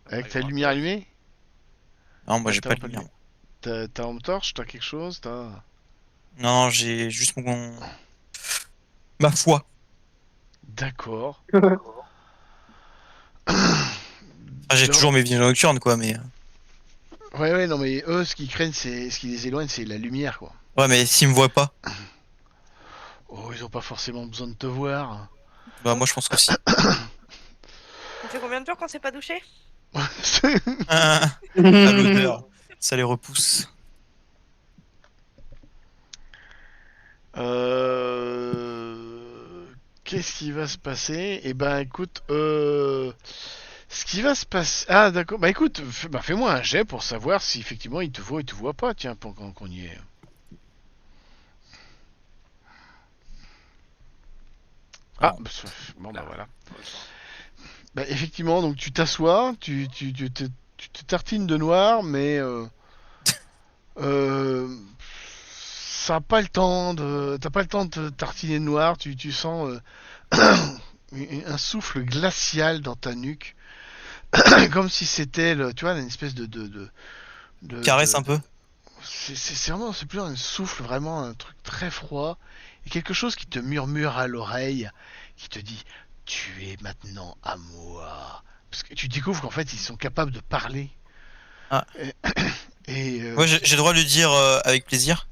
Avec ta lumière allumée? Non, moi Ah, j'ai t'as pas de pas de lumière. T'as une torche? T'as quelque chose? Non, j'ai juste ma foi. D'accord. Ah, j'ai Non. toujours mes visions nocturnes, quoi, mais. Ouais, non, mais eux, ce qu'ils craignent, ce qui les éloigne, c'est la lumière, quoi. Ouais, mais s'ils me voient pas, Oh, ils ont pas forcément besoin de te voir. bah moi je pense que si. Ça fait combien de jours qu'on s'est pas douché? À l'odeur. Ça les repousse. Qu'est-ce qui va se passer? Eh ben, écoute, ce qui va se passer. Ah, d'accord. Bah, écoute, fais-moi un jet pour savoir si effectivement il te voit pas, tiens, pour qu'on y est. Ah, Non. bon, bah voilà. Bah, effectivement, donc tu t'assois, tu te tartines de noir, mais ça a pas le temps t'as pas le temps de te tartiner de noir. Tu sens un souffle glacial dans ta nuque, comme si c'était, tu vois, une espèce Caresse un peu. c'est vraiment, c'est plus un souffle, vraiment un truc très froid, et quelque chose qui te murmure à l'oreille, qui te dit, tu es maintenant à moi. Parce que tu découvres qu'en fait ils sont capables de parler. Ah. Et Ouais, j'ai le droit de le dire avec plaisir.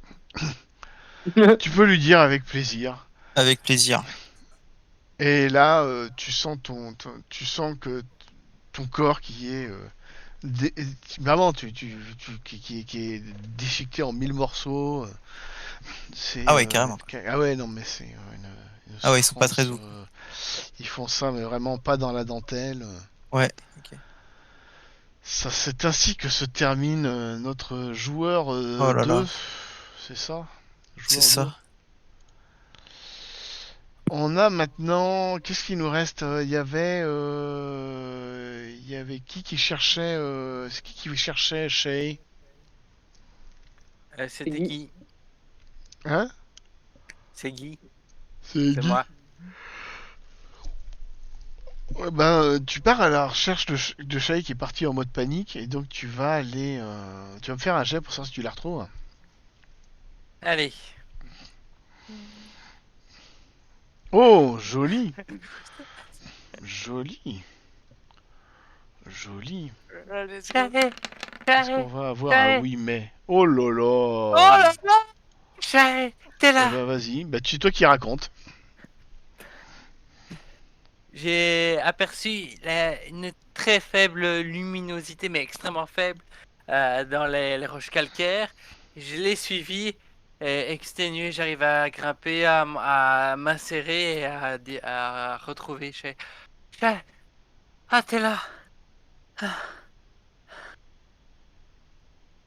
tu peux lui dire avec plaisir. Avec plaisir. Et là, tu sens tu sens que ton corps qui est vraiment, qui est déchiqueté en 1000 morceaux. C'est, Ah ouais, carrément. ah ouais, non, mais c'est une Ah ouais, ils sont pas très souffrance, doux. ils font ça, mais vraiment pas dans la dentelle. Ouais, ok. Ça, c'est ainsi que se termine notre joueur Oh là 2. là. C'est ça? C'est Joueur 2. ça. On a maintenant. Qu'est-ce qu'il nous reste? Il y avait qui cherchait. C'est qui cherchait Shay? C'était Guy. Guy. Hein? C'est Guy. C'est C'est Guy. moi. Ouais, ben, tu pars à la recherche de Shay qui est parti en mode panique, et donc tu vas aller. Tu vas me faire un jet pour savoir si tu la retrouves. Allez. Oh, joli! Joli! Joli! Let's go. Carré. Est-ce qu'on Carré. va avoir un oui mais? Oh là Oh là! là là. Carré. T'es Eh là. ben, vas-y, bah c'est toi qui raconte. J'ai aperçu une très faible luminosité, mais extrêmement faible, dans les roches calcaires. Je l'ai suivi, et exténué, j'arrive à grimper, à m'insérer et à retrouver chez... Ah, t'es là. Ah.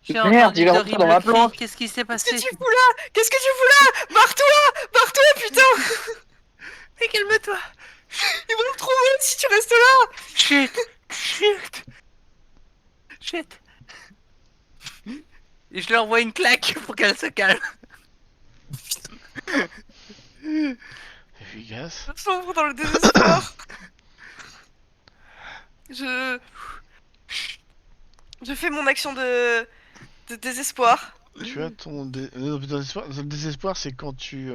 J'ai Merde, entendu il est rentré dans ma d'horribles cris. planque. Qu'est-ce qui s'est Qu'est-ce passé? que tu fous là? Qu'est-ce que tu fous là? Barre-toi! Barre-toi, putain! Mais calme-toi. Ils vont me trouver si tu restes là! Chut. Chut. Chut. Et je lui envoie une claque pour qu'elle se calme. Efficace. Je sombre dans le désespoir. Je fais mon action de désespoir. Tu as ton désespoir. Le désespoir, c'est quand tu.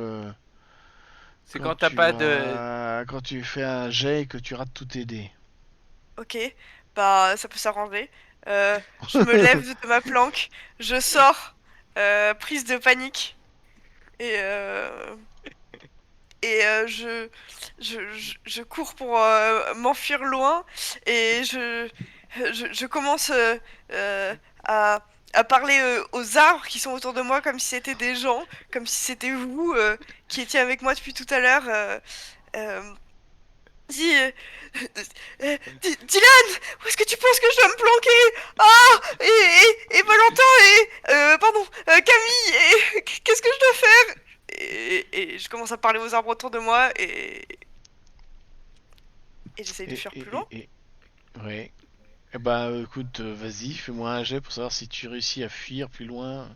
C'est quand t'as pas de... Quand tu fais un jet et que tu rates tous tes dés. Ok, bah ça peut s'arranger. Je me lève de ma planque, je sors, prise de panique, et je cours pour m'enfuir loin, et je commence à, à parler aux arbres qui sont autour de moi comme si c'était des gens, comme si c'était vous qui étiez avec moi depuis tout à l'heure. Dis, Dylan, où est-ce que tu penses que je dois me planquer? Ah, et Valentin et pardon, Camille, et qu'est-ce que je dois faire? Et je commence à parler aux arbres autour de moi et j'essaye de fuir plus loin. Ouais. Eh bah écoute, vas-y, fais-moi un jet pour savoir si tu réussis à fuir plus loin.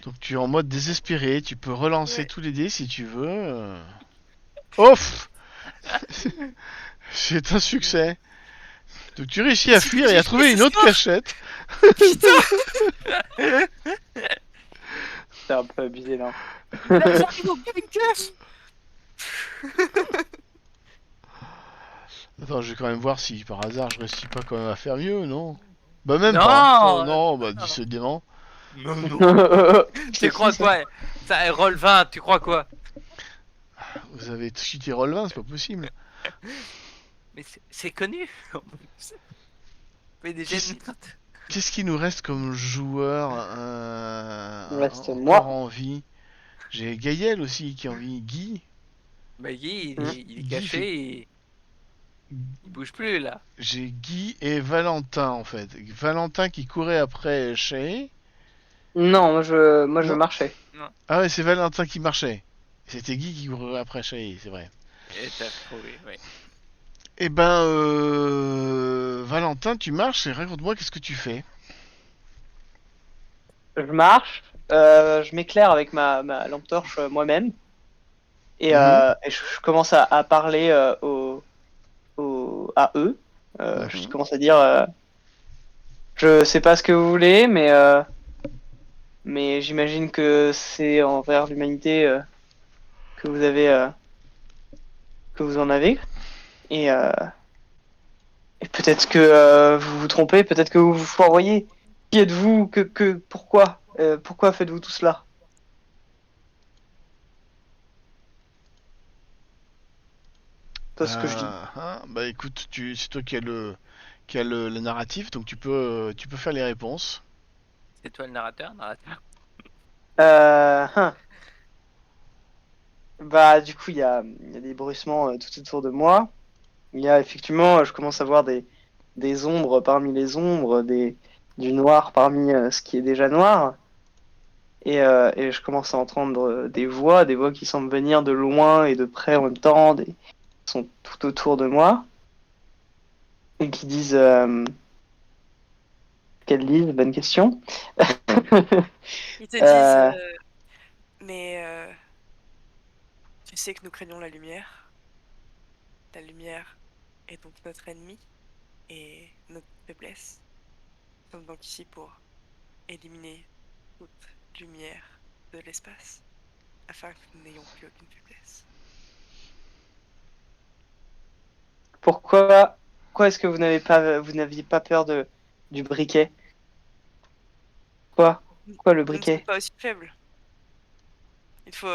Donc tu es en mode désespéré, tu peux relancer Ouais. tous les dés si tu veux. Off. C'est un succès. Donc tu réussis à fuir et à trouver une autre cachette. C'est un peu abusé là. Attends, je vais quand même voir si par hasard je réussis pas quand même à faire mieux, non? Bah même Non, pas. Oh, non, bah décidément. Non, non. Tu crois quoi? Ça roll 20, tu crois quoi? Vous avez cheaté roll 20, c'est pas possible. Mais c'est connu. Mais déjà, Qu'est-ce qui nous reste comme joueur Il me reste encore moi. en vie? J'ai Gaël aussi qui est en vie. Guy? bah, Guy, Hmm. il est Guy fait... caché, il bouge plus là. J'ai Guy et Valentin en fait. Valentin qui courait après Shay. Non, moi je Non. marchais. Ah ouais, c'est Valentin qui marchait. C'était Guy qui courait après Shay, c'est vrai. Et t'as trouvé, ouais. Eh ben, Valentin, tu marches et raconte-moi qu'est-ce que tu fais. Je marche, je m'éclaire avec ma lampe torche moi-même Mhm, et je commence à parler à eux. Je mhm. commence à dire je sais pas ce que vous voulez, mais j'imagine que c'est envers l'humanité que vous avez que vous en avez et, euh, et peut-être que vous vous trompez, peut-être que vous vous fourvoyez. Qui êtes-vous? Pourquoi pourquoi faites-vous tout cela? C'est ce que je dis. Bah écoute, c'est toi qui a le narratif, donc tu peux faire les réponses. C'est toi le narrateur. Hein. Bah, du coup, il y a des bruissements tout autour de moi. Il y a effectivement, je commence à voir des ombres parmi les ombres, du noir parmi ce qui est déjà noir. Et je commence à entendre des voix qui semblent venir de loin et de près en même temps, qui sont tout autour de moi, et qui disent, qu'elles disent, bonne question. Ils te disent, Euh, mais tu sais que nous craignons la lumière. La lumière est donc notre ennemi et notre faiblesse. Nous sommes donc ici pour éliminer toute lumière de l'espace, afin que nous n'ayons plus aucune faiblesse. pourquoi est-ce que vous n'aviez pas peur du briquet? Quoi? Quoi le Nous ne sommes briquet? pas aussi faibles. Il faut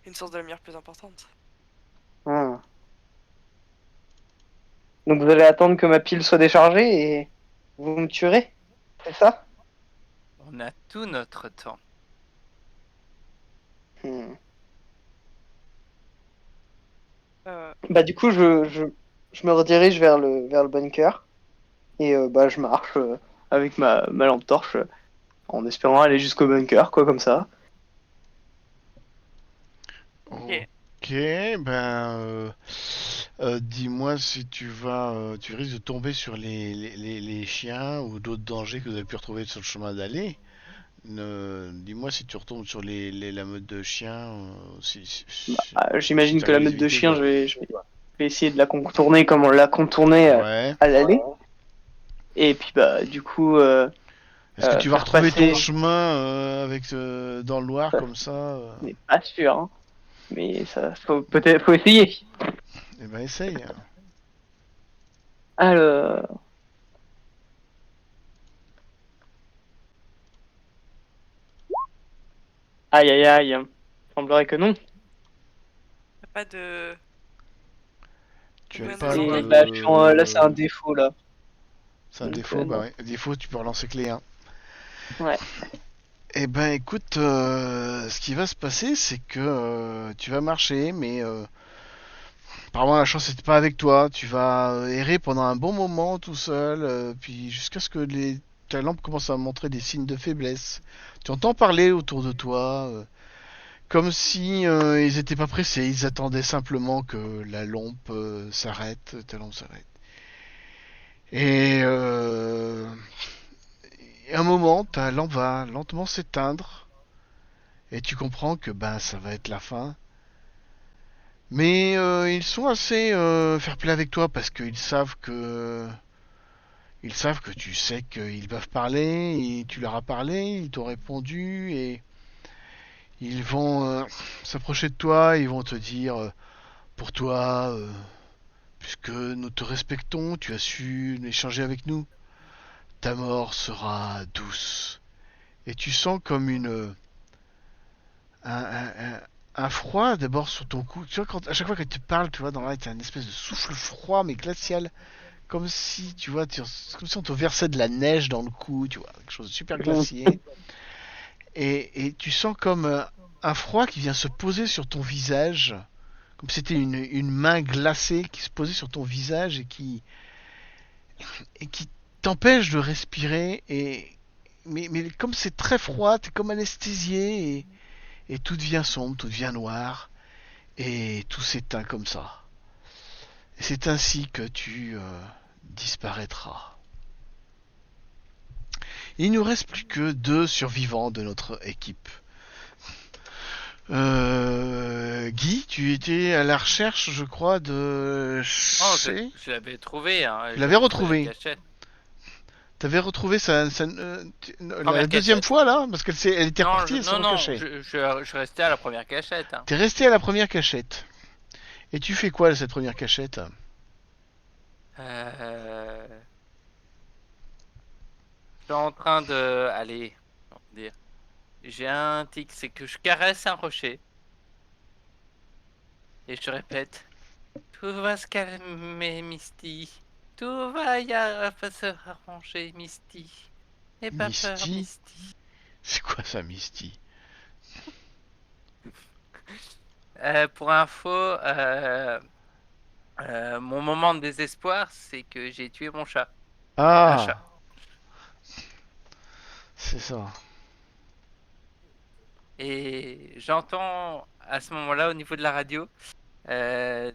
une source de lumière plus importante. Ah. Donc vous allez attendre que ma pile soit déchargée et vous me tuerez? C'est ça? On a tout notre temps. Hmm. Euh, Bah du coup je me redirige vers le bunker et bah je marche avec ma lampe torche en espérant aller jusqu'au bunker quoi comme ça. ok. Ok, ben, dis-moi si tu risques de tomber sur les chiens ou d'autres dangers que vous avez pu retrouver sur le chemin d'aller. Dis-moi si tu retombes sur la meute de chiens, si J'imagine tu que la arrives à les meute de éviter, chiens quoi. je vais essayer de la contourner comme on l'a contournée Ouais. à l'aller et puis bah du coup Est-ce que tu vas faire retrouver ton passer. chemin dans le noir comme ça On n'est pas sûr hein, mais ça faut essayer. Eh ben essaye. Alors aïe aïe aïe, semblerait que non. T'as pas de. Tu as Moyen pas de Et savoir. bah, là, c'est un de... défaut, là. C'est un Donc, défaut, bah non. ouais. Défaut, tu peux relancer clé 1. Ouais. Eh ben écoute, ce qui va se passer, c'est que tu vas marcher, mais apparemment la chance n'était pas avec toi. Tu vas errer pendant un bon moment tout seul, puis jusqu'à ce que ta lampe commence à montrer des signes de faiblesse. Tu entends parler autour de toi, comme si ils étaient pas pressés, ils attendaient simplement que la lampe s'arrête, ta lampe s'arrête. Et à un moment, ta lampe va lentement s'éteindre, et tu comprends que ben ça va être la fin. Mais ils sont assez fair-play avec toi parce qu'ils savent que tu sais qu'ils peuvent parler et tu leur as parlé, ils t'ont répondu et ils vont s'approcher de toi, ils vont te dire pour toi, puisque nous te respectons, tu as su échanger avec nous, ta mort sera douce. Et tu sens comme un, un, un froid d'abord sur ton cou. Tu vois, à chaque fois que tu parles, tu vois, dans l'air, t'as une espèce de souffle froid mais glacial. Comme si, tu vois, comme si on te versait de la neige dans le cou, tu vois, quelque chose de super glacier. Et tu sens comme un froid qui vient se poser sur ton visage, comme si c'était une main glacée qui se posait sur ton visage et qui t'empêche de respirer. Mais comme c'est très froid, t'es comme anesthésié et tout devient sombre, tout devient noir et tout s'éteint comme ça. Et c'est ainsi que tu disparaîtras. Il ne nous reste plus que 2 survivants de notre équipe. Guy, tu étais à la recherche, je crois, de... Oh, je l'avais trouvé. Hein, Tu l'avais retrouvé. la cachette. T'avais retrouvé la Première deuxième cachette. fois là, parce qu'elle était Non, repartie et se non, recachait. je restais à la première cachette. Hein. T'es resté à la première cachette. Et tu fais quoi à cette première cachette? Je suis en train de... Allez, comment dire. J'ai un tic, c'est que je caresse un rocher. Et je répète. Tout va se calmer, Misty. Tout va se arranger, Misty. N'aie pas peur, Misty? Misty. C'est quoi ça, Misty? Pour info, mon moment de désespoir, c'est que j'ai tué mon chat. Un Ah, chat. c'est ça. Et j'entends à ce moment-là, au niveau de la radio, euh,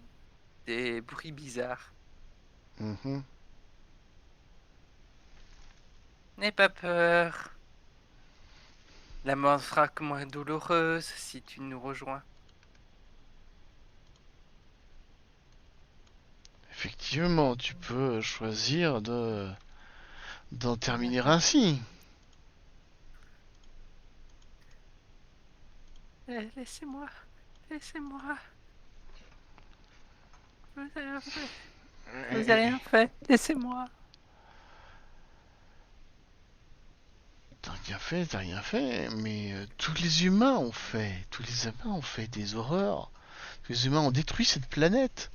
des bruits bizarres. Mhm. N'aie pas peur. La mort sera moins douloureuse si tu nous rejoins. Effectivement, tu peux choisir d'en terminer ainsi. Laissez-moi. Laissez-moi. Je vous ai rien fait. Je vous ai rien fait. Laissez-moi. T'as rien fait, mais tous les humains ont fait. Tous les humains ont fait des horreurs. Tous les humains ont détruit cette planète.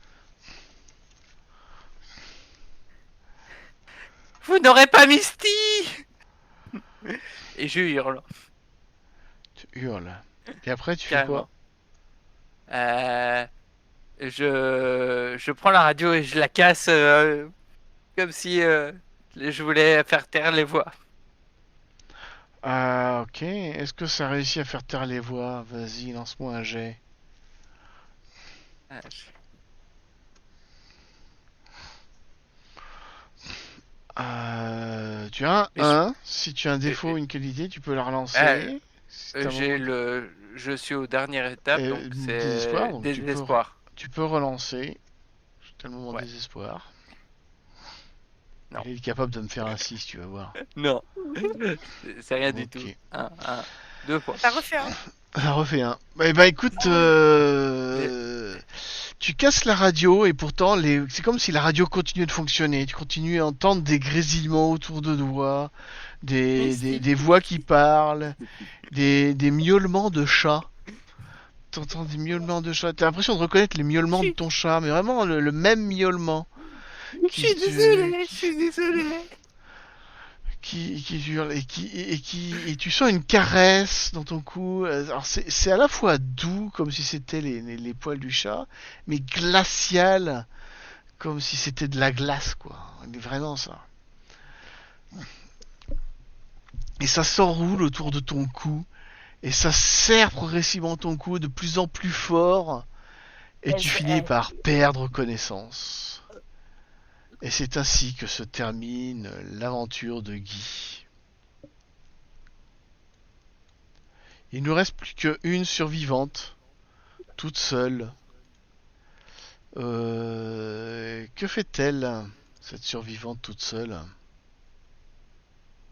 Vous n'aurez pas Misty. Et je hurle. Tu hurles. Et après, tu fais Carrément. quoi? Je prends la radio et je la casse comme si je voulais faire taire les voix. Ah, ok. Est-ce que ça réussit à faire taire les voix? Vas-y, lance-moi un jet. Ah, Tu as un Mais 1. Si tu as un défaut ou une qualité, tu peux la relancer. Si t'as un moment- je suis au dernière étape, donc désespoir, c'est donc désespoir. tu peux relancer. T'as le moment de Ouais. désespoir. Non. Il est capable de me faire un 6, tu vas voir. Non, c'est rien du Ok. tout. Deux fois. T'as refait un. Ça refait un. Bah écoute, tu casses la radio et pourtant c'est comme si la radio continuait de fonctionner. Tu continues à entendre des grésillements autour de toi, des voix qui parlent, des miaulements de chats. T'entends des miaulements de chats. T'as l'impression de reconnaître les miaulements de ton chat, mais vraiment le même miaulement. Je suis désolé, je suis désolé. Qui hurle et tu sens une caresse dans ton cou. Alors c'est à la fois doux comme si c'était les poils du chat, mais glacial comme si c'était de la glace quoi. Vraiment ça. Et ça s'enroule autour de ton cou et ça serre progressivement ton cou de plus en plus fort et tu finis par perdre connaissance. Et c'est ainsi que se termine l'aventure de Guy. Il ne nous reste plus qu'une survivante, toute seule. Que fait-elle, cette survivante toute seule?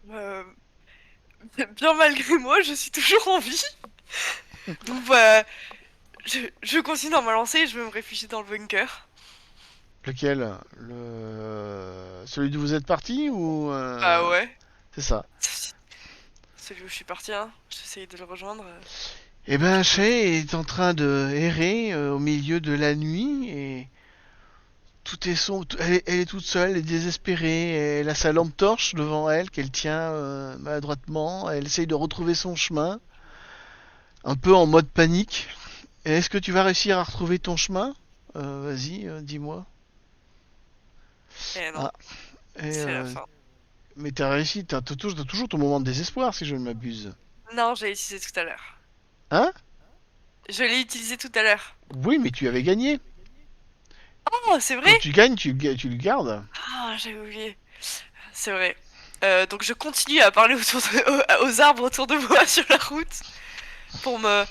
Bien malgré moi, je suis toujours en vie. Donc bah, je continue dans ma lancée et je vais me réfugier dans le bunker. Lequel? Celui d'où vous êtes parti ou Bah ouais. C'est ça. Celui où je suis parti, hein. J'essaye de le rejoindre. Eh ben, Shay est en train de errer au milieu de la nuit et tout est sombre. Elle est toute seule, elle est désespérée. Elle a sa lampe torche devant elle qu'elle tient maladroitement. Elle essaye de retrouver son chemin, un peu en mode panique. Est-ce que tu vas réussir à retrouver ton chemin? Vas-y, dis-moi. Eh non, Ah, et, c'est la fin. mais t'as réussi, t'as toujours ton moment de désespoir si je ne m'abuse. Non, j'ai utilisé tout à l'heure. Hein? Je l'ai utilisé tout à l'heure. Oui, mais tu avais gagné. Oh, c'est vrai? Quand tu gagnes, tu le gardes. Ah, j'avais oublié. C'est vrai. Donc je continue à parler aux arbres autour de moi sur la route pour me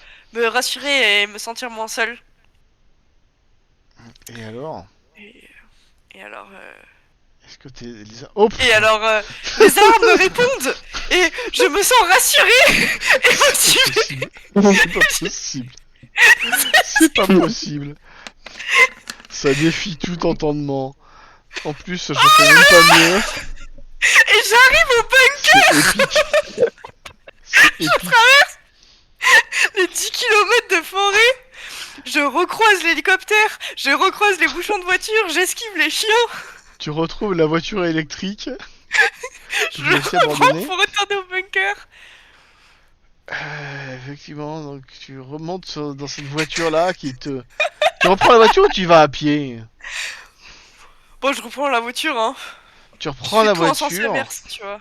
rassurer et me sentir moins seul. Et alors? Et, et alors, Est-ce que t'es... Oh, et alors, les arbres me répondent et je me sens rassurée et motivée. c'est pas possible. C'est pas possible. Ça défie tout entendement. En plus, je fais même pas mieux. Et j'arrive au C'est épique. C'est épique. les 10 km de forêt. Je recroise l'hélicoptère, je recroise les bouchons de voiture, j'esquive les chiens, Tu retrouves la voiture électrique. je Je le l'ai fait reprends abandonner. pour retourner au bunker. Effectivement, donc tu remontes dans cette voiture-là qui te... Tu reprends la voiture ou tu y vas à pied? Bon, je reprends la voiture, hein. Tu Je reprends fais la tout en sens voiture. inverse, tu vois.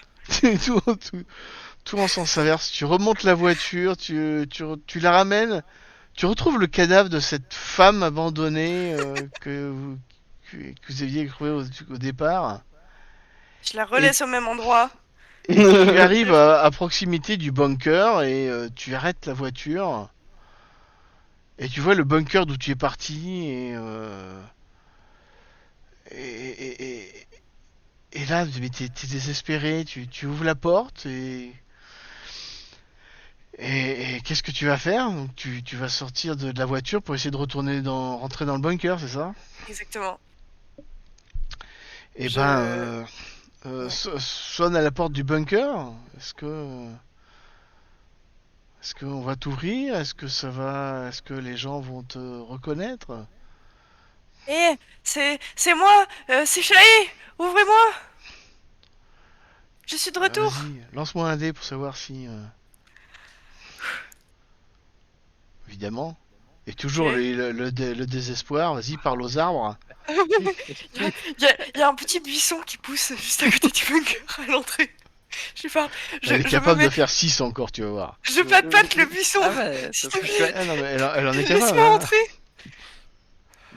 tout en sens inverse. Tu remontes la voiture, tu la ramènes. Tu retrouves le cadavre de cette femme abandonnée que vous aviez trouvé au départ. Je la relaisse au même endroit. Tu arrives à proximité du bunker et tu arrêtes la voiture. Et tu vois le bunker d'où tu es parti et, et, et, et là t'es désespéré, tu ouvres la porte et qu'est-ce que tu vas faire? Donc tu vas sortir de la voiture pour essayer de rentrer dans le bunker, c'est ça? Exactement. Et Je- ben, Ouais. sonne à la porte du bunker. Est-ce qu'on va t'ouvrir? Est-ce que les gens vont te reconnaître? Eh, c'est moi, c'est Chahi, ouvrez-moi. Je suis de retour. Vas-y, lance-moi un dé pour savoir si... Évidemment. Et toujours Ok. le désespoir. Vas-y, parle aux arbres. Il y a un petit buisson qui pousse juste à côté du bunker à l'entrée. Je sais pas, Elle est je me capable mets, de faire 6 encore, tu vas voir. je patte le buisson. Ah bah, S'il ça te serait plaît. chouette. Ah non, mais elle en est capable. Laisse-moi Hein. entrer.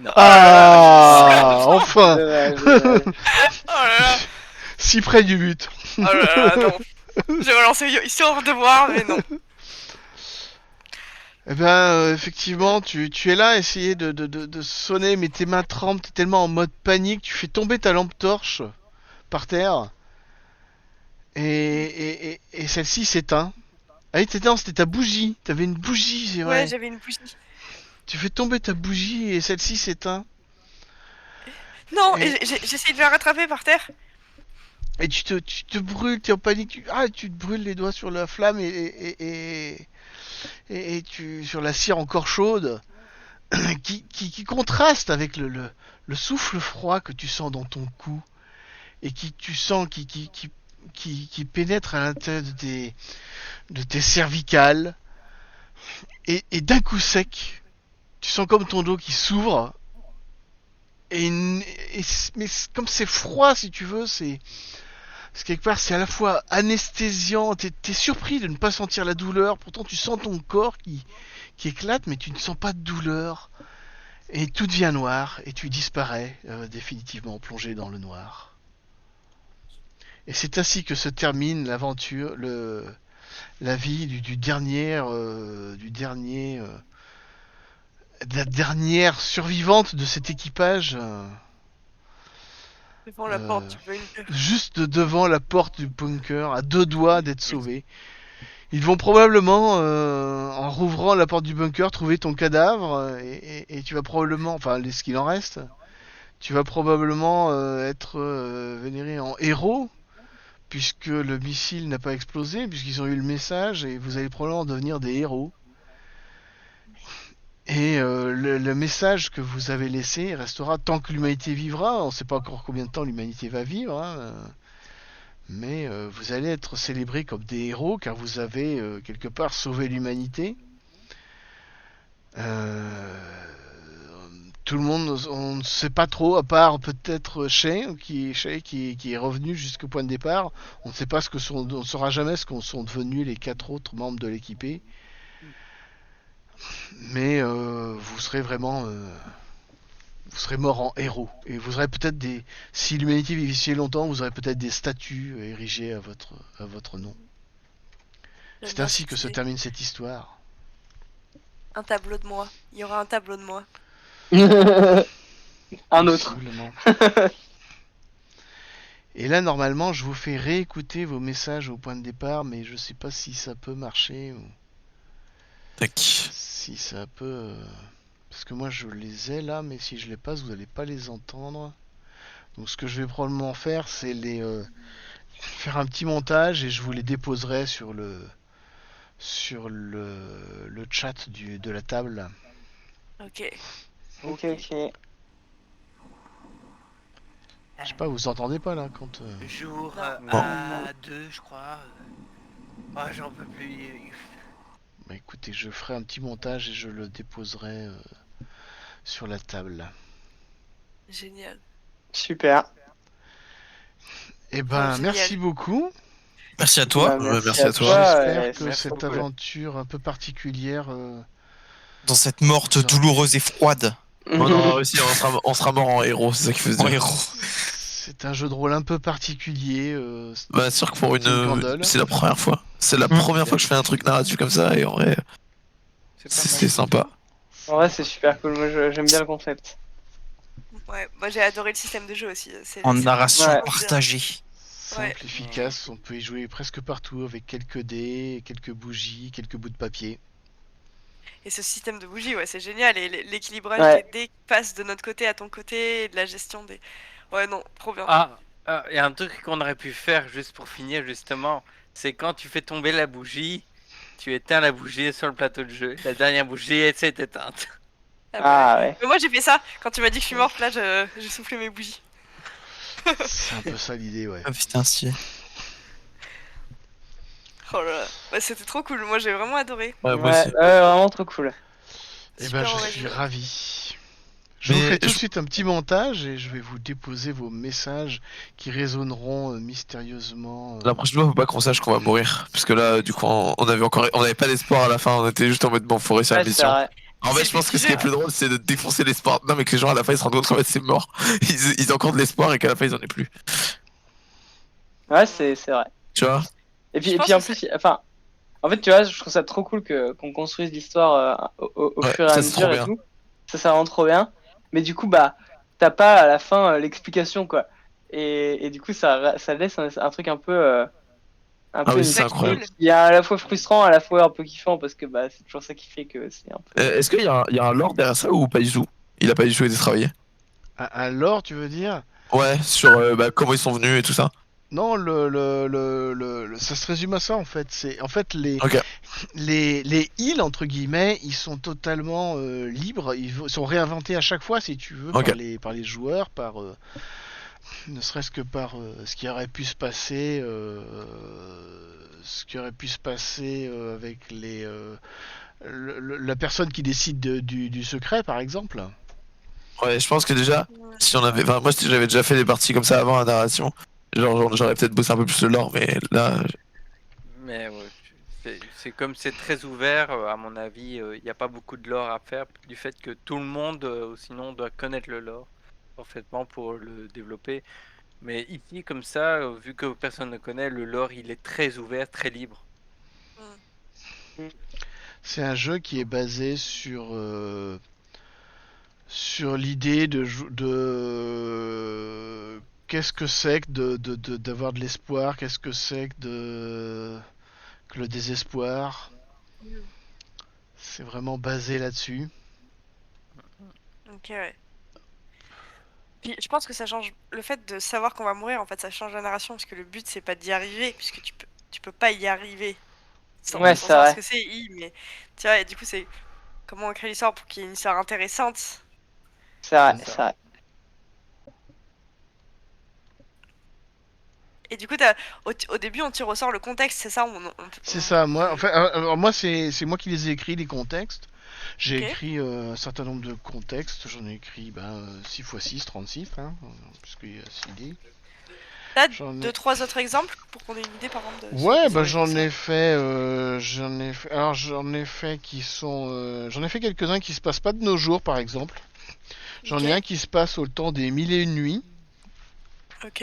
Non. Ah, enfin. Dommage, dommage. Oh là là. Si près du but. Oh là là, non. J'ai relancé histoire de voir, mais non. Eh ben, effectivement, tu es là à essayer de sonner, mais tes mains tremblent, t'es tellement en mode panique, tu fais tomber ta lampe torche par terre, et celle-ci s'éteint. Ah oui, c'était ta bougie, t'avais une bougie, c'est vrai. Ouais, j'avais une bougie. Tu fais tomber ta bougie et celle-ci s'éteint. Non, Et- j'essaye de la rattraper par terre. Et tu te brûles, t'es en panique, tu te brûles les doigts sur la flamme et tu sur la cire encore chaude qui contraste avec le souffle froid que tu sens dans ton cou et tu sens qui pénètre à l'intérieur de tes cervicales et d'un coup sec, tu sens comme ton dos qui s'ouvre mais comme c'est froid si tu veux, c'est quelque part c'est à la fois anesthésiant, t'es surpris de ne pas sentir la douleur, pourtant tu sens ton corps qui éclate mais tu ne sens pas de douleur. Et tout devient noir et tu disparais définitivement plongé dans le noir. Et c'est ainsi que se termine l'aventure, la vie de la dernière survivante de cet équipage, Devant la porte du bunker. juste devant la porte du bunker, à deux doigts d'être sauvée. Ils vont probablement, en rouvrant la porte du bunker, trouver ton cadavre et tu vas probablement, enfin ce qu'il en reste, tu vas probablement être vénéré en héros puisque le missile n'a pas explosé, puisqu'ils ont eu le message et vous allez probablement devenir des héros. Et le message que vous avez laissé restera tant que l'humanité vivra. On ne sait pas encore combien de temps l'humanité va vivre, hein, mais vous allez être célébrés comme des héros car vous avez quelque part sauvé l'humanité. Tout le monde, on ne sait pas trop, à part peut-être Shay qui est revenu jusqu'au point de départ. On ne sait pas on ne saura jamais ce qu'en sont devenus les 4 autres membres de l'équipée. Mais vous serez vraiment, vous serez morts en héros. Et vous aurez peut-être si l'humanité vivait longtemps, vous aurez peut-être des statues érigées à votre nom. J'aime C'est bien ainsi cette que se idée. termine cette histoire. Un tableau de moi. Il y aura un tableau de moi. Un autre. Possiblement. Et là, normalement, je vous fais réécouter vos messages au point de départ, mais je sais pas si ça peut marcher ou Tac. si ça peut. Parce que moi, je les ai là, mais si je les passe, vous n'allez pas les entendre. Donc, ce que je vais probablement faire, c'est faire un petit montage et je vous les déposerai sur le chat de la table. Ok. Ok. Je sais pas, vous entendez pas là quand. Jour Non. à 2, je crois. Ah, j'en peux plus. Bah écoutez, je ferai un petit montage et je le déposerai sur la table. Génial. Super. Eh ben, Génial. merci beaucoup. Merci à toi. Bah, merci à toi. J'espère et que merci cette beaucoup. aventure un peu particulière. Dans cette morte douloureuse et froide. On aura réussi, on sera mort en héros, c'est ça qu'il faut se En dire. héros. C'est un jeu de rôle un peu particulier. Bah, sûr que pour C'est une candole. c'est la première fois. C'est la première fois que je fais un truc narratif comme ça et en vrai, C'est pas mal. c'est sympa. En vrai, c'est super cool. Moi, j'aime bien le concept. Ouais, moi j'ai adoré le système de jeu aussi. En narration Ouais. partagée. Simple, Ouais. efficace. On peut y jouer presque partout avec quelques dés, quelques bougies, quelques bouts de papier. Et ce système de bougies, ouais, c'est génial. Et l'équilibrage Ouais. des dés qui passent de notre côté à ton côté, et de la gestion des. Ouais, non, trop bien. Ah, il y a un truc qu'on aurait pu faire juste pour finir, justement. C'est quand tu fais tomber la bougie, tu éteins la bougie sur le plateau de jeu. La dernière bougie s'est éteinte. Ah bah ouais. Ah ouais. Mais moi j'ai fait ça. Quand tu m'as dit que je suis morte, là, j'ai soufflé mes bougies. C'est un peu ça l'idée, ouais. Ah putain, si. Oh là là. Bah, c'était trop cool. Moi j'ai vraiment adoré. Ouais, moi Ouais, aussi. vraiment trop cool. Eh ben, Super je suis original. ravi. Je vous Mais fais tout de je- suite un petit montage et je vais vous déposer vos messages qui résonneront mystérieusement. La prochaine fois, faut pas qu'on sache qu'on va mourir. Parce que là, du coup, on avait pas d'espoir à la fin, on était juste en mode bon, faut réussir la Ouais, c'est mission. vrai. En fait, C'est je pense que ce qui est mitigé, plus drôle, c'est de défoncer l'espoir. Non, mais que les gens à la fin ils se rendent compte qu'en fait c'est mort. Ils ont encore de l'espoir et qu'à la fin ils en aient plus. Ouais, c'est vrai. Tu vois? Et Je puis pense en que plus, enfin, en fait, tu vois, je trouve ça trop cool qu'on construise l'histoire au Ouais, fur et à ça, c'est trop mesure et bien. tout. Ça rend trop bien. Mais du coup, bah, t'as pas à la fin l'explication, quoi. Et du coup, ça laisse un truc un peu Ah oui, c'est inexpliqué, incroyable. qui est à la fois frustrant, à la fois un peu kiffant, parce que bah, c'est toujours ça qui fait que c'est un peu. Est-ce qu'il y a un lore derrière ça ou pas du tout? Il a pas du tout été travaillé. Un lore, tu veux dire? Ouais, sur comment ils sont venus et tout ça. Non, ça se résume à ça en fait. C'est en fait Ok. les îles entre guillemets, ils sont totalement libres. Ils sont réinventés à chaque fois, si tu veux, Ok. par les joueurs, ne serait-ce que par ce qui aurait pu se passer, avec la personne qui décide du secret, par exemple. Ouais, je pense que déjà, si on avait. Enfin, moi, j'avais déjà fait des parties comme ça avant la narration. Genre, j'aurais peut-être bossé un peu plus le lore, mais là. Mais ouais, c'est comme c'est très ouvert, à mon avis, il n'y a pas beaucoup de lore à faire, du fait que tout le monde, sinon, doit connaître le lore parfaitement pour le développer. Mais ici, comme ça, vu que personne ne connaît, le lore, il est très ouvert, très libre. C'est un jeu qui est basé sur l'idée de qu'est-ce que c'est que d'avoir de l'espoir, qu'est-ce que c'est que le désespoir. C'est vraiment basé là-dessus. Ok, ouais. Puis je pense que ça change. Le fait de savoir qu'on va mourir, en fait, ça change la narration, parce que le but, c'est pas d'y arriver, puisque tu peux pas y arriver. Sans Ouais, c'est savoir vrai. ce que c'est, mais. Tu vois, et du coup, c'est. comment on crée l'histoire pour qu'il y ait une histoire intéressante. C'est vrai, C'est ça. c'est vrai. Et du coup, au début, on tire au sort le contexte, c'est ça C'est ça, moi, enfin, alors moi c'est moi qui les ai écrits, les contextes. J'ai Ok. écrit un certain nombre de contextes, j'en ai écrit 6 x 6, 36, hein, puisqu'il y a 6 dés. T'as J'en ai- 2-3 autres exemples pour qu'on ait une idée par exemple de. Ouais, ce j'en que ai fait, alors j'en ai fait qui sont, j'en ai fait quelques-uns qui se passent pas de nos jours, par exemple. J'en ai Ok. un qui se passe au temps des 1001 nuits, Ok.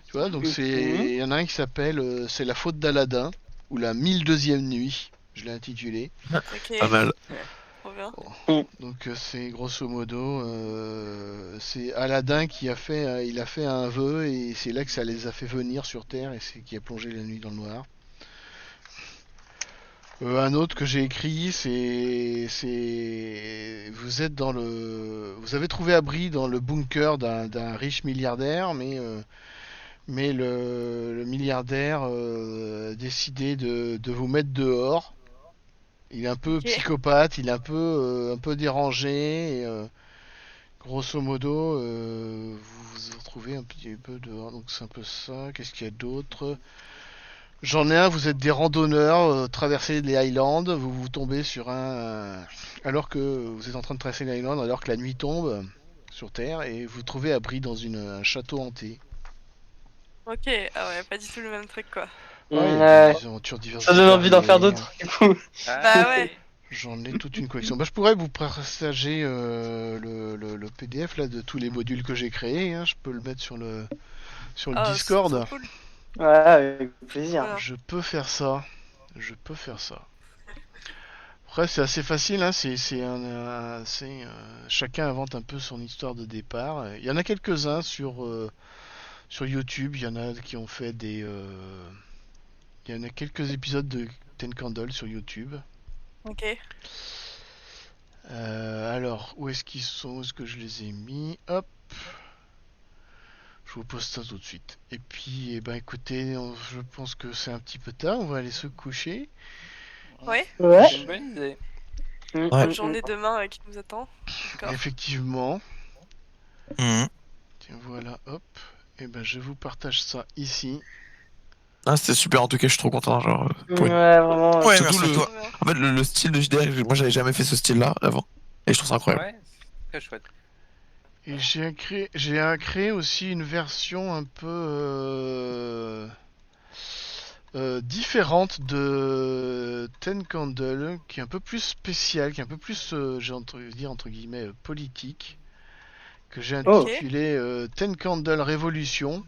tu vois, donc Mhm. il y en a un qui s'appelle, c'est la faute d'Aladin, ou la 1002e nuit, je l'ai intitulé. Ok. Pas mal. Trop bien. Donc c'est grosso modo, c'est Aladin qui a fait, il a fait un vœu et c'est là que ça les a fait venir sur Terre et c'est qui a plongé la nuit dans le noir. Un autre que j'ai écrit, vous êtes dans vous avez trouvé abri dans le bunker d'un riche milliardaire, mais le milliardaire a décidé de vous mettre dehors. Il est un peu Ok. psychopathe, il est un peu dérangé. Grosso modo, vous vous retrouvez un petit peu dehors, donc c'est un peu ça. Qu'est-ce qu'il y a d'autre? J'en ai un, vous êtes des randonneurs, traversez les Highlands, vous tombez sur alors que vous êtes en train de traverser les Highlands, alors que la nuit tombe sur Terre, et vous trouvez abri dans un château hanté. Ok. Ah ouais, pas du tout le même truc quoi. Ouais, il y a Ouais. des aventures diverses. Ça donne envie d'en faire variées. d'autres, du coup. Bah ouais. J'en ai toute une collection. Je pourrais vous partager le PDF là de tous les modules que j'ai créés. Hein. Je peux le mettre sur le Ah, c'est Discord. trop cool. Ouais, avec plaisir. Voilà. Je peux faire ça. Je peux faire ça. Après, c'est assez facile. Hein. Chacun invente un peu son histoire de départ. Il y en a quelques-uns sur YouTube. Il y en a qui ont fait des. Il y en a quelques épisodes de Ten Candles sur YouTube. Ok. Alors, où est-ce qu'ils sont? Où est-ce que je les ai mis? Hop. Je vous poste ça tout de suite. Et puis, écoutez, je pense que c'est un petit peu tard. On va aller se coucher. Ouais. Ouais. C'est une bonne idée. Mm, Bonne mm, journée demain qui nous attend. D'accord. Effectivement. Mhm. Tiens, voilà, hop. Et je vous partage ça ici. Ah, c'était super en tout cas, je suis trop content. Genre, mm. pour une- Ouais, vraiment. Ouais, Surtout merci à toi. Trop bien. En fait, le style de JDR, moi j'avais jamais fait ce style-là avant. Et je trouve ça incroyable. Ouais, c'est très chouette. Et j'ai créé aussi une version un peu différente de Ten Candle, qui est un peu plus spéciale, qui est un peu plus, j'ai dire entre guillemets, politique, que j'ai Oh. intitulé Ten Candle Révolution,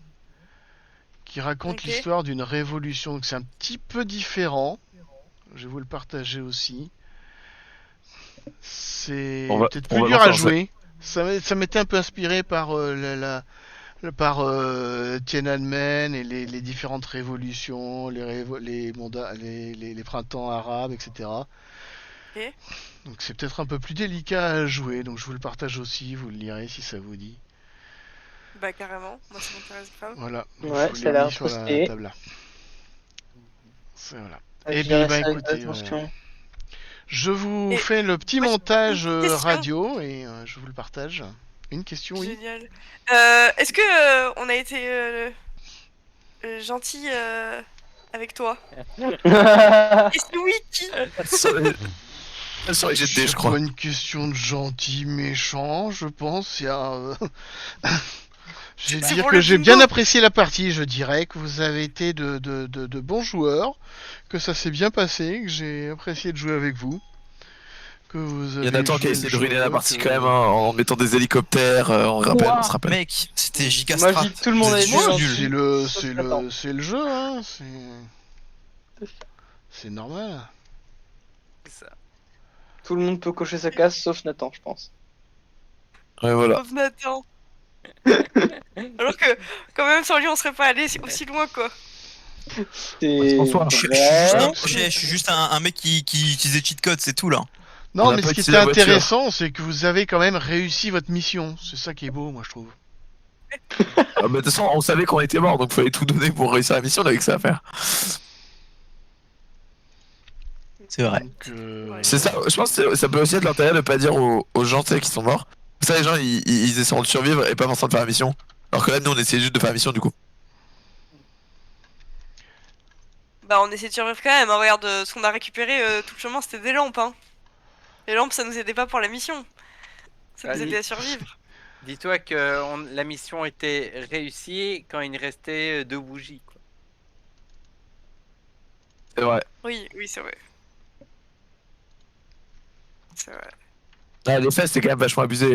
qui raconte Ok. l'histoire d'une révolution. Donc c'est un petit peu différent. Je vais vous le partager aussi. C'est On va- peut-être on plus va dur lancer à un jouer. Ça m'était un peu inspiré par par Tiananmen et les différentes révolutions, les printemps arabes, etc. Ok. Donc c'est peut-être un peu plus délicat à jouer, donc je vous le partage aussi, vous le lirez si ça vous dit. Bah carrément. Moi ça m'intéresse grave. Voilà, Ouais, je vous ça a l'ai l'air mis sur trop la stylé. table là. Voilà. Je Et dirais puis ça avec écoutez, attention. je vous Et fais le petit moi, j'ai montage une question. radio et je vous le partage. Une question, oui. Génial. Est-ce que on a été gentil avec toi? Et si oui, qui? Sur les GD, je C'est crois. pas une question de gentil méchant, je pense. Je vais C'est dire pour que le j'ai bingo. bien apprécié la partie. Je dirais que vous avez été de bons joueurs, que ça s'est bien passé, que j'ai apprécié de jouer avec vous. Que vous Il y a avez Nathan qui a joué essayé le de ruiner la jeu, partie que- quand même, hein, en mettant des hélicoptères, on se rappelle. Mec, c'était giga Moi, je strat. dis que tout le Vous monde êtes a été juste Moi, gentil. c'est nuls. c'est le jeu, hein. C'est normal. C'est ça. Tout le monde peut cocher sa case, sauf Nathan, je pense. Ouais, voilà. Sauf Nathan. Alors que quand même sans lui on serait pas allé aussi loin quoi. C'est François. Je vrai. suis juste un mec qui utilise des cheat codes, c'est tout là. Non, On a mais pas ce qui utilisé était la voiture. intéressant, c'est que vous avez quand même réussi votre mission. C'est ça qui est beau, moi, je trouve. Ah, de toute façon, on savait qu'on était mort, donc fallait tout donner pour réussir la mission, on avait que ça à faire. C'est vrai. Donc, C'est ça, je pense que ça peut aussi être l'intérêt de pas dire aux gens tu sais, qui sont morts. Ça, les gens ils essaieront de survivre et pas forcément de faire la mission. Alors que là, nous on essayait juste de faire la mission du coup. Bah, on essaie de survivre quand même. Hein. Regarde, ce qu'on a récupéré tout le chemin, c'était des lampes. Hein. Les lampes, ça nous aidait pas pour la mission. Ça nous Allez. aidait à survivre. Dis-toi que la mission était réussie quand il restait 2 bougies. Quoi. C'est vrai. Oui, oui, c'est vrai. C'est vrai. Ah, l'effet c'est quand même vachement abusé.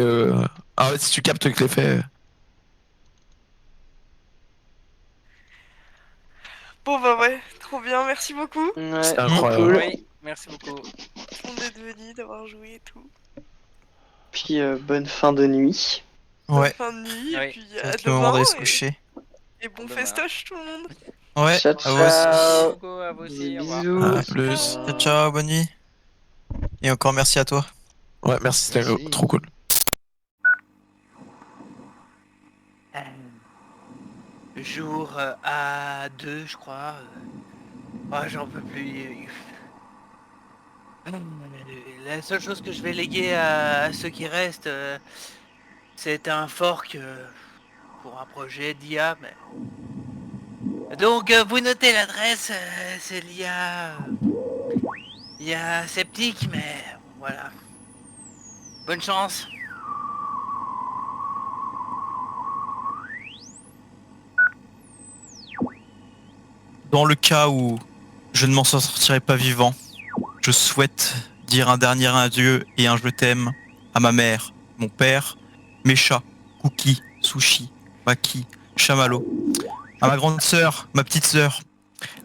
Ah ouais, si tu captes que l'effet. Bon, bah ouais, trop bien, merci beaucoup. Ouais, C'est incroyable. cool. Oui, merci beaucoup. Tout le monde d'être venu, d'avoir joué et tout. Puis bonne fin de nuit. Ouais. Fin de nuit, Oui. et puis C'est à le moment demain. d'aller se coucher. Et bon Demain. festoche tout le monde. Ouais, Ciao, à vous aussi. ciao. Beaucoup à vous aussi. Au revoir. Bisous. À plus. Ciao, ciao, bonne nuit. Et encore merci à toi. Ouais, merci, c'était Merci. trop cool. Jour A2, je crois. Oh, j'en peux plus. La seule chose que je vais léguer à ceux qui restent, c'est un fork pour un projet d'IA. Donc, vous notez l'adresse, c'est l'IA sceptique, mais voilà. Bonne chance. Dans le cas où je ne m'en sortirai pas vivant, je souhaite dire un dernier adieu et un je t'aime à ma mère, mon père, mes chats, Cookie, Sushi, Maki, Chamallow, à ma grande sœur, ma petite sœur,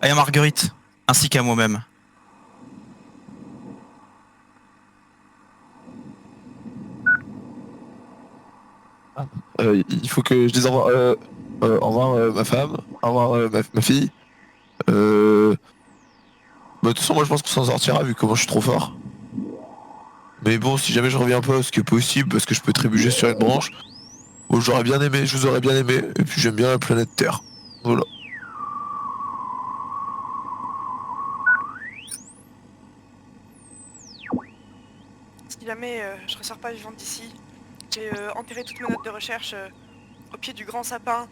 à Marguerite, ainsi qu'à moi-même. Il faut que je dise au revoir, au revoir ma femme, au revoir ma fille. Bah, de toute façon, moi je pense qu'on s'en sortira vu comment je suis trop fort. Mais bon, si jamais je reviens pas, ce qui est possible, parce que je peux trébucher sur une branche, bon, j'aurais bien aimé, je vous aurais bien aimé, et puis j'aime bien la planète Terre. Voilà. Si jamais je ressors pas vivante d'ici, j'ai enterré toutes mes notes de recherche au pied du grand sapin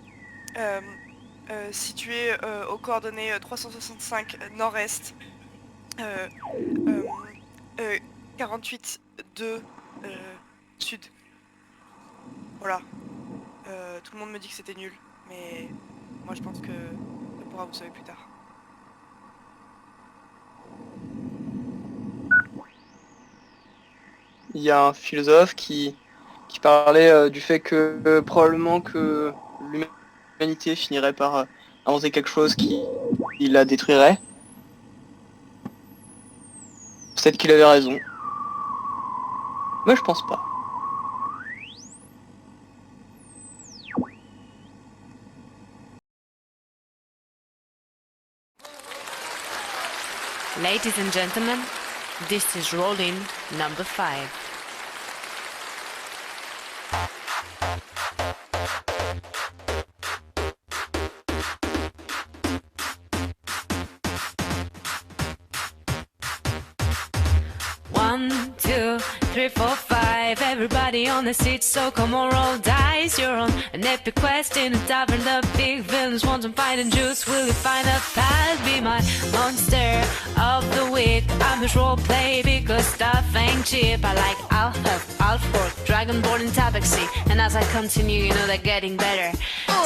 situé aux coordonnées 365 nord-est, 48 2 sud. Voilà. Tout le monde me dit que c'était nul, mais moi je pense que ça pourra vous sauver plus tard. Il y a un philosophe qui parlait du fait que probablement que l'humanité finirait par inventer quelque chose qui la détruirait. Peut-être qu'il avait raison. Moi je pense pas. Ladies and gentlemen, this is rolling number 5. One, two, three, four, five. Everybody on the seat, so come on, roll dice. You're on an epic quest in a tavern. The big villains want some fight and juice. Will you find a path? Be my monster of the week. I'm his role play because stuff ain't cheap. I like Alfork, Dragonborn and Tabaxi. And as I continue, you know they're getting better.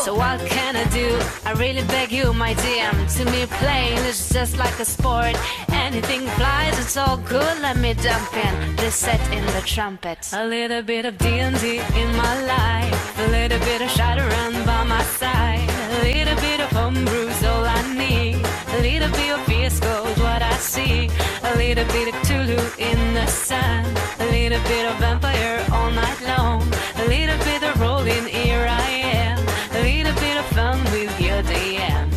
So what can I do? I really beg you, my DM. To me, playing is just like a sport. Anything flies, it's all good. Let me jump in, just set in the trumpet. A little bit of D&D in my life. A little bit of Shadowrun by my side. A little bit of homebrew's all I need. A little bit of Fiasco's what I see. A little bit of Tulu in the sun. A little bit of vampire all night long. A little bit of rolling, here I am. A little bit of fun with your DM.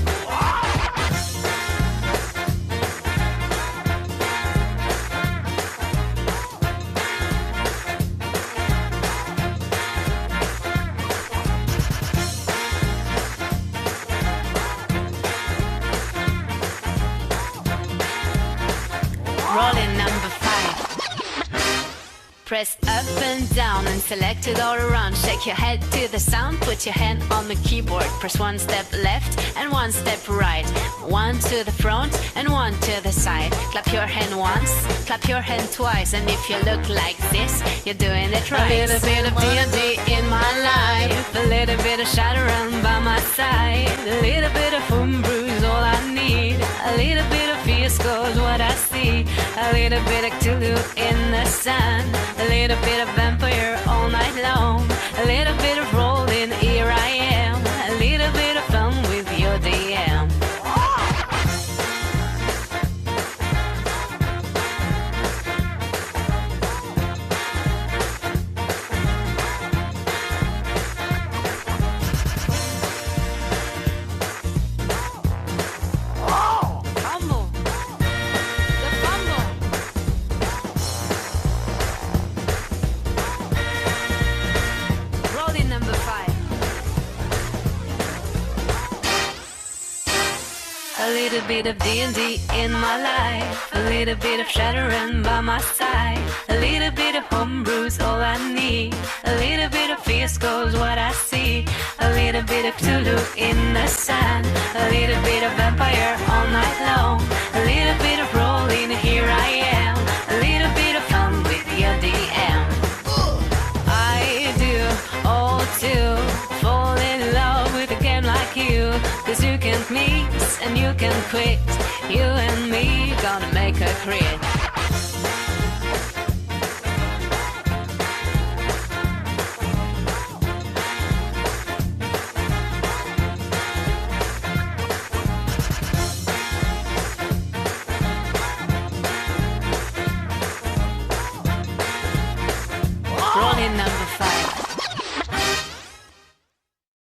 Press up and down and select it all around. Shake your head to the sound, put your hand on the keyboard. Press one step left and one step right. One to the front and one to the side. Clap your hand once, clap your hand twice. And if you look like this, you're doing it right. A little bit of D&D in my life, a little bit of Shadowrun by my side, a little bit of homebrew's all I need, a little bit of Fiasco's what I see, a little bit of Cthulhu in the sun, a little bit of vampire all night long, a little bit of rolling, here I am, a little bit of fun with your DM. Fumble. The fumble. Rolling number 5. A little bit of D&D in my life, a little bit of Shadowrun by my side, a little bit of homebrew's all I need, a little bit of Fiasco's what I see, a little bit of Cthulhu in the sun, a little bit of vampire all night long, a little bit of rolling, here I am, a little bit of fun with your DM. I do all to fall in love with a game like you, 'cause you can't mix and you can quit, you and me gonna make a crit.